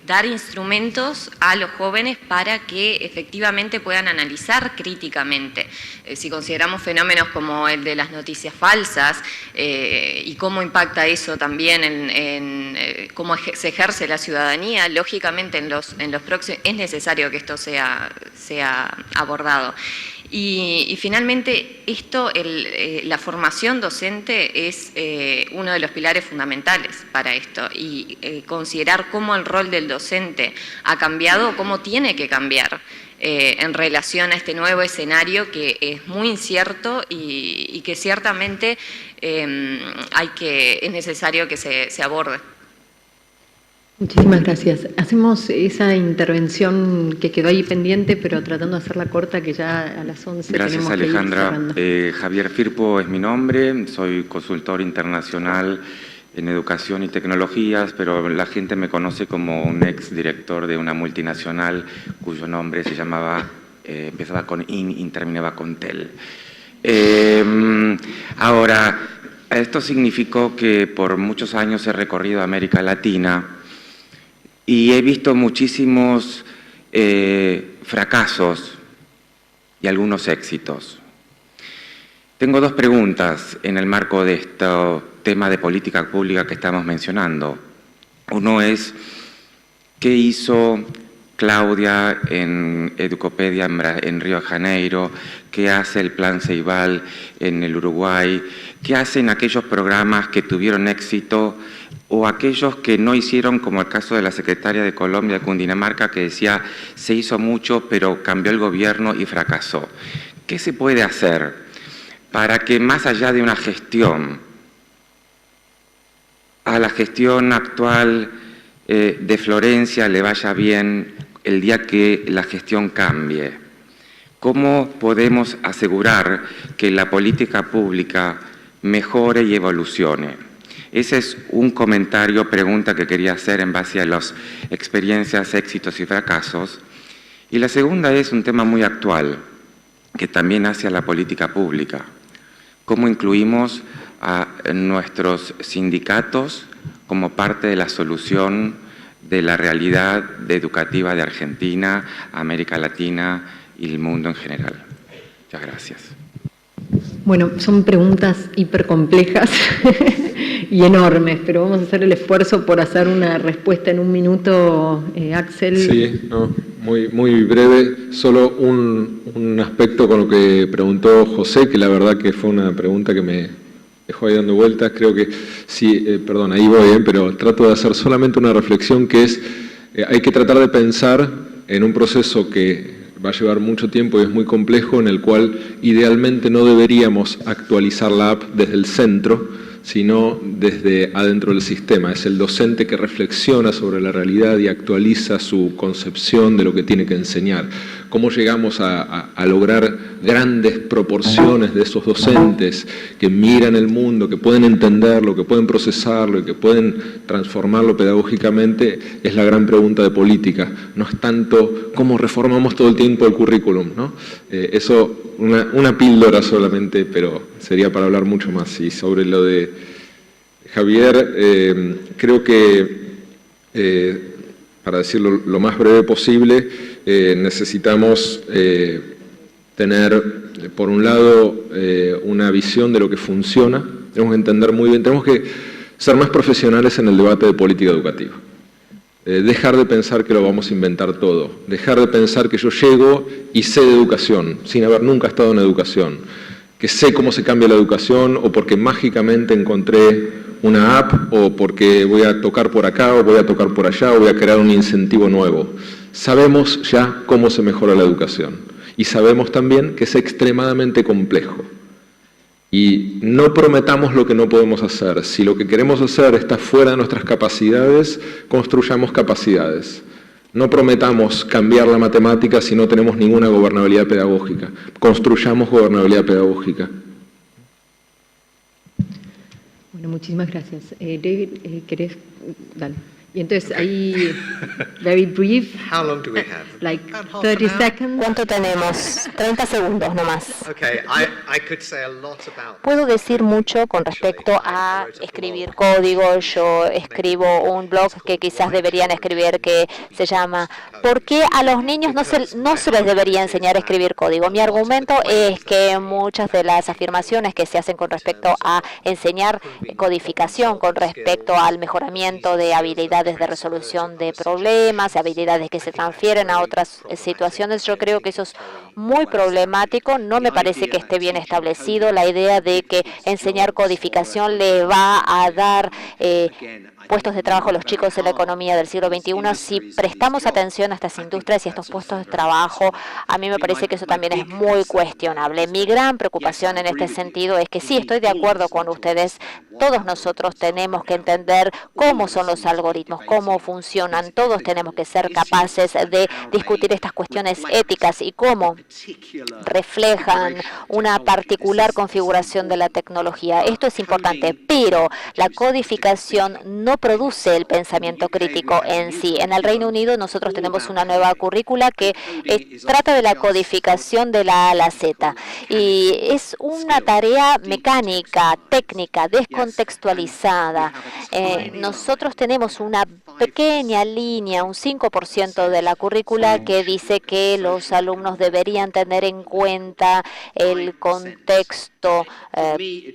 dar instrumentos a los jóvenes para que efectivamente puedan analizar críticamente. Si consideramos fenómenos como el de las noticias falsas y cómo impacta eso también en cómo se ejerce la ciudadanía, lógicamente en los próximos es necesario que esto sea abordado. Y finalmente, la formación docente es uno de los pilares fundamentales para esto, y considerar cómo el rol del docente ha cambiado, cómo tiene que cambiar en relación a este nuevo escenario que es muy incierto y que ciertamente es necesario que se aborde. Muchísimas gracias. Hacemos esa intervención que quedó ahí pendiente, pero tratando de hacerla corta, que ya a las 11 Gracias, tenemos que ir Alejandra. cerrando. Javier Firpo es mi nombre, soy consultor internacional en educación y tecnologías, pero la gente me conoce como un ex director de una multinacional cuyo nombre se llamaba, empezaba con IN y terminaba con TEL. Ahora, esto significó que por muchos años he recorrido América Latina y he visto muchísimos fracasos y algunos éxitos. Tengo dos preguntas en el marco de este tema de política pública que estamos mencionando. Uno es, ¿qué hizo Claudia en Educopedia en Río de Janeiro? ¿Qué hace el Plan Ceibal en el Uruguay? ¿Qué hacen aquellos programas que tuvieron éxito o aquellos que no hicieron, como el caso de la secretaria de Colombia de Cundinamarca, que decía, se hizo mucho, pero cambió el gobierno y fracasó? ¿Qué se puede hacer para que más allá de una gestión, a la gestión actual de Florencia le vaya bien el día que la gestión cambie? ¿Cómo podemos asegurar que la política pública mejore y evolucione? Ese es un comentario, pregunta que quería hacer en base a las experiencias, éxitos y fracasos. Y la segunda es un tema muy actual, que también hace a la política pública. ¿Cómo incluimos a nuestros sindicatos como parte de la solución de la realidad educativa de Argentina, América Latina y el mundo en general? Muchas gracias. Bueno, son preguntas hipercomplejas y enormes, pero vamos a hacer el esfuerzo por hacer una respuesta en un minuto, Axel. Sí, no, muy breve, solo un aspecto con lo que preguntó José, que la verdad que fue una pregunta que me dejó ahí dando vueltas. Creo que sí, perdón, ahí voy, pero trato de hacer solamente una reflexión que es, hay que tratar de pensar en un proceso que va a llevar mucho tiempo y es muy complejo, en el cual idealmente no deberíamos actualizar la app desde el centro, sino desde adentro del sistema. Es el docente que reflexiona sobre la realidad y actualiza su concepción de lo que tiene que enseñar. ¿Cómo llegamos a lograr grandes proporciones de esos docentes que miran el mundo, que pueden entenderlo, que pueden procesarlo y que pueden transformarlo pedagógicamente? Es la gran pregunta de política. No es tanto cómo reformamos todo el tiempo el currículum, ¿no? Eso, una píldora solamente, pero sería para hablar mucho más. Y sobre lo de Javier, creo que, para decirlo lo más breve posible, necesitamos tener, por un lado, una visión de lo que funciona. Tenemos que entender muy bien, tenemos que ser más profesionales en el debate de política educativa. Dejar de pensar que lo vamos a inventar todo, dejar de pensar que yo llego y sé de educación, sin haber nunca estado en educación, que sé cómo se cambia la educación, o porque mágicamente encontré una app, o porque voy a tocar por acá, o voy a tocar por allá, o voy a crear un incentivo nuevo. Sabemos ya cómo se mejora la educación. y sabemos también que es extremadamente complejo. Y no prometamos lo que no podemos hacer. Si lo que queremos hacer está fuera de nuestras capacidades, construyamos capacidades. No prometamos cambiar la matemática si no tenemos ninguna gobernabilidad pedagógica. Construyamos gobernabilidad pedagógica. Bueno, muchísimas gracias. David, ¿querés? Dale. Y entonces ahí, very brief. How long do we have? Like 30 seconds. ¿Cuánto tenemos? 30 segundos nomás. Okay, I could say a lot about. Puedo decir mucho con respecto a escribir código. Yo escribo un blog que quizás deberían escribir que se llama ¿Por qué a los niños no se les debería enseñar a escribir código? Mi argumento es que muchas de las afirmaciones que se hacen con respecto a enseñar codificación, con respecto al mejoramiento de habilidades de resolución de problemas, habilidades que se transfieren a otras situaciones, yo creo que eso es muy problemático. No me parece que esté bien establecido la idea de que enseñar codificación le va a dar puestos de trabajo a los chicos en la economía del siglo XXI. Si prestamos atención a estas industrias y a estos puestos de trabajo, a mí me parece que eso también es muy cuestionable. Mi gran preocupación en este sentido es que sí, estoy de acuerdo con ustedes, todos nosotros tenemos que entender cómo son los algoritmos, cómo funcionan, todos tenemos que ser capaces de discutir estas cuestiones éticas y cómo reflejan una particular configuración de la tecnología. Esto es importante, pero la codificación no produce el pensamiento crítico en sí. En el Reino Unido nosotros tenemos una nueva currícula que trata de la codificación de la A a la Z. Y es una tarea mecánica, técnica, descontextualizada. Nosotros tenemos una pequeña línea, un 5% de la currícula que dice que los alumnos deberían tener en cuenta el contexto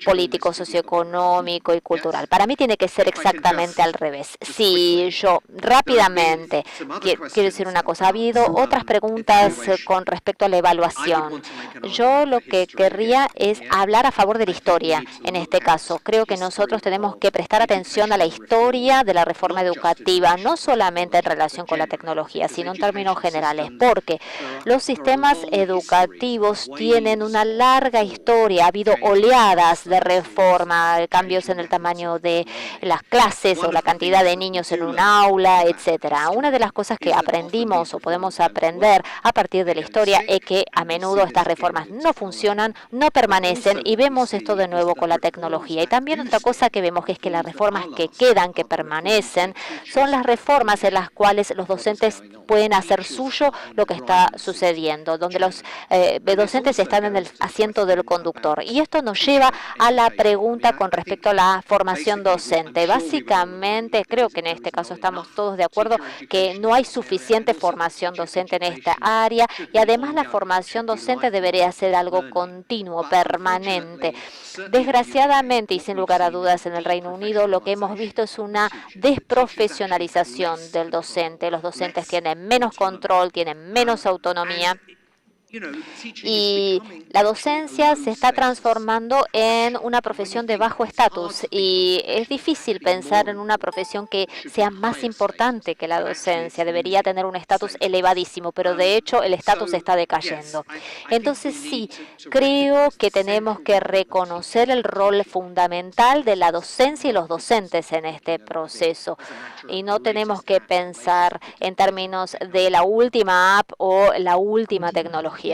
político, socioeconómico y cultural. Para mí tiene que ser exactamente al revés. Si yo rápidamente quiero decir una cosa, ha habido otras preguntas con respecto a la evaluación. Yo lo que querría es hablar a favor de la historia. En este caso, creo que nosotros tenemos que prestar atención a la historia de la reforma educativa, no solamente en relación con la tecnología, sino en términos generales, porque los sistemas educativos tienen una larga historia. Ha habido oleadas de reforma, cambios en el tamaño de las clases o la cantidad de niños en un aula, etcétera. Una de las cosas que aprendimos o podemos aprender a partir de la historia es que a menudo estas reformas no funcionan, no permanecen, y vemos esto de nuevo con la tecnología. Y también otra cosa que vemos es que las reformas que quedan, que permanecen, son las reformas en las cuales los docentes pueden hacer suyo lo que está sucediendo, donde los docentes están en el asiento del conductor. Y esto nos lleva a la pregunta con respecto a la formación docente. Básicamente, creo que en este caso estamos todos de acuerdo que no hay suficiente formación docente en esta área, y además la formación docente debería ser algo continuo, permanente. Desgraciadamente y sin lugar a dudas en el Reino Unido lo que hemos visto es una desprofesionalización del docente. Los docentes tienen menos control, tienen menos autonomía. Y la docencia se está transformando en una profesión de bajo estatus, y es difícil pensar en una profesión que sea más importante que la docencia. Debería tener un estatus elevadísimo, pero de hecho el estatus está decayendo. Entonces sí, creo que tenemos que reconocer el rol fundamental de la docencia y los docentes en este proceso, y no tenemos que pensar en términos de la última app o la última tecnología.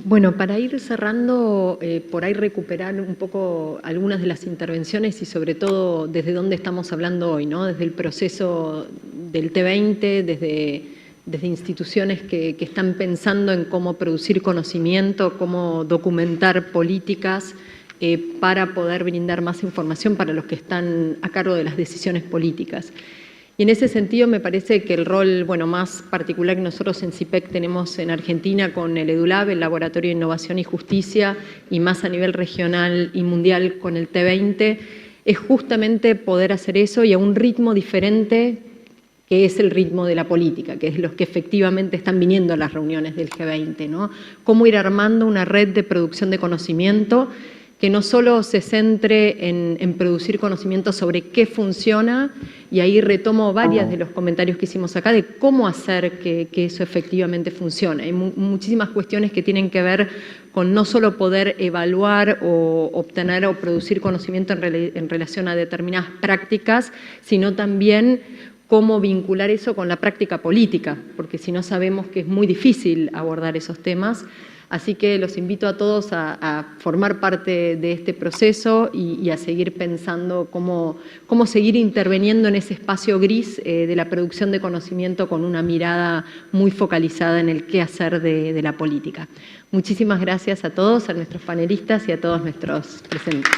Bueno, para ir cerrando, por ahí recuperar un poco algunas de las intervenciones y sobre todo desde dónde estamos hablando hoy, ¿no? Desde el proceso del T20, desde instituciones que están pensando en cómo producir conocimiento, cómo documentar políticas para poder brindar más información para los que están a cargo de las decisiones políticas. Y en ese sentido me parece que el rol más particular que nosotros en CIPEC tenemos en Argentina con el EduLab, el Laboratorio de Innovación y Justicia, y más a nivel regional y mundial con el T20, es justamente poder hacer eso y a un ritmo diferente que es el ritmo de la política, que es los que efectivamente están viniendo a las reuniones del G20, ¿no? Cómo ir armando una red de producción de conocimiento que no solo se centre en producir conocimiento sobre qué funciona, y ahí retomo varios de los comentarios que hicimos acá de cómo hacer que eso efectivamente funcione. Hay muchísimas cuestiones que tienen que ver con no solo poder evaluar o obtener o producir conocimiento en relación a determinadas prácticas, sino también cómo vincular eso con la práctica política, porque si no sabemos que es muy difícil abordar esos temas. Así que los invito a todos a formar parte de este proceso y a seguir pensando cómo seguir interviniendo en ese espacio gris de la producción de conocimiento con una mirada muy focalizada en el qué hacer de la política. Muchísimas gracias a todos, a nuestros panelistas y a todos nuestros presentes.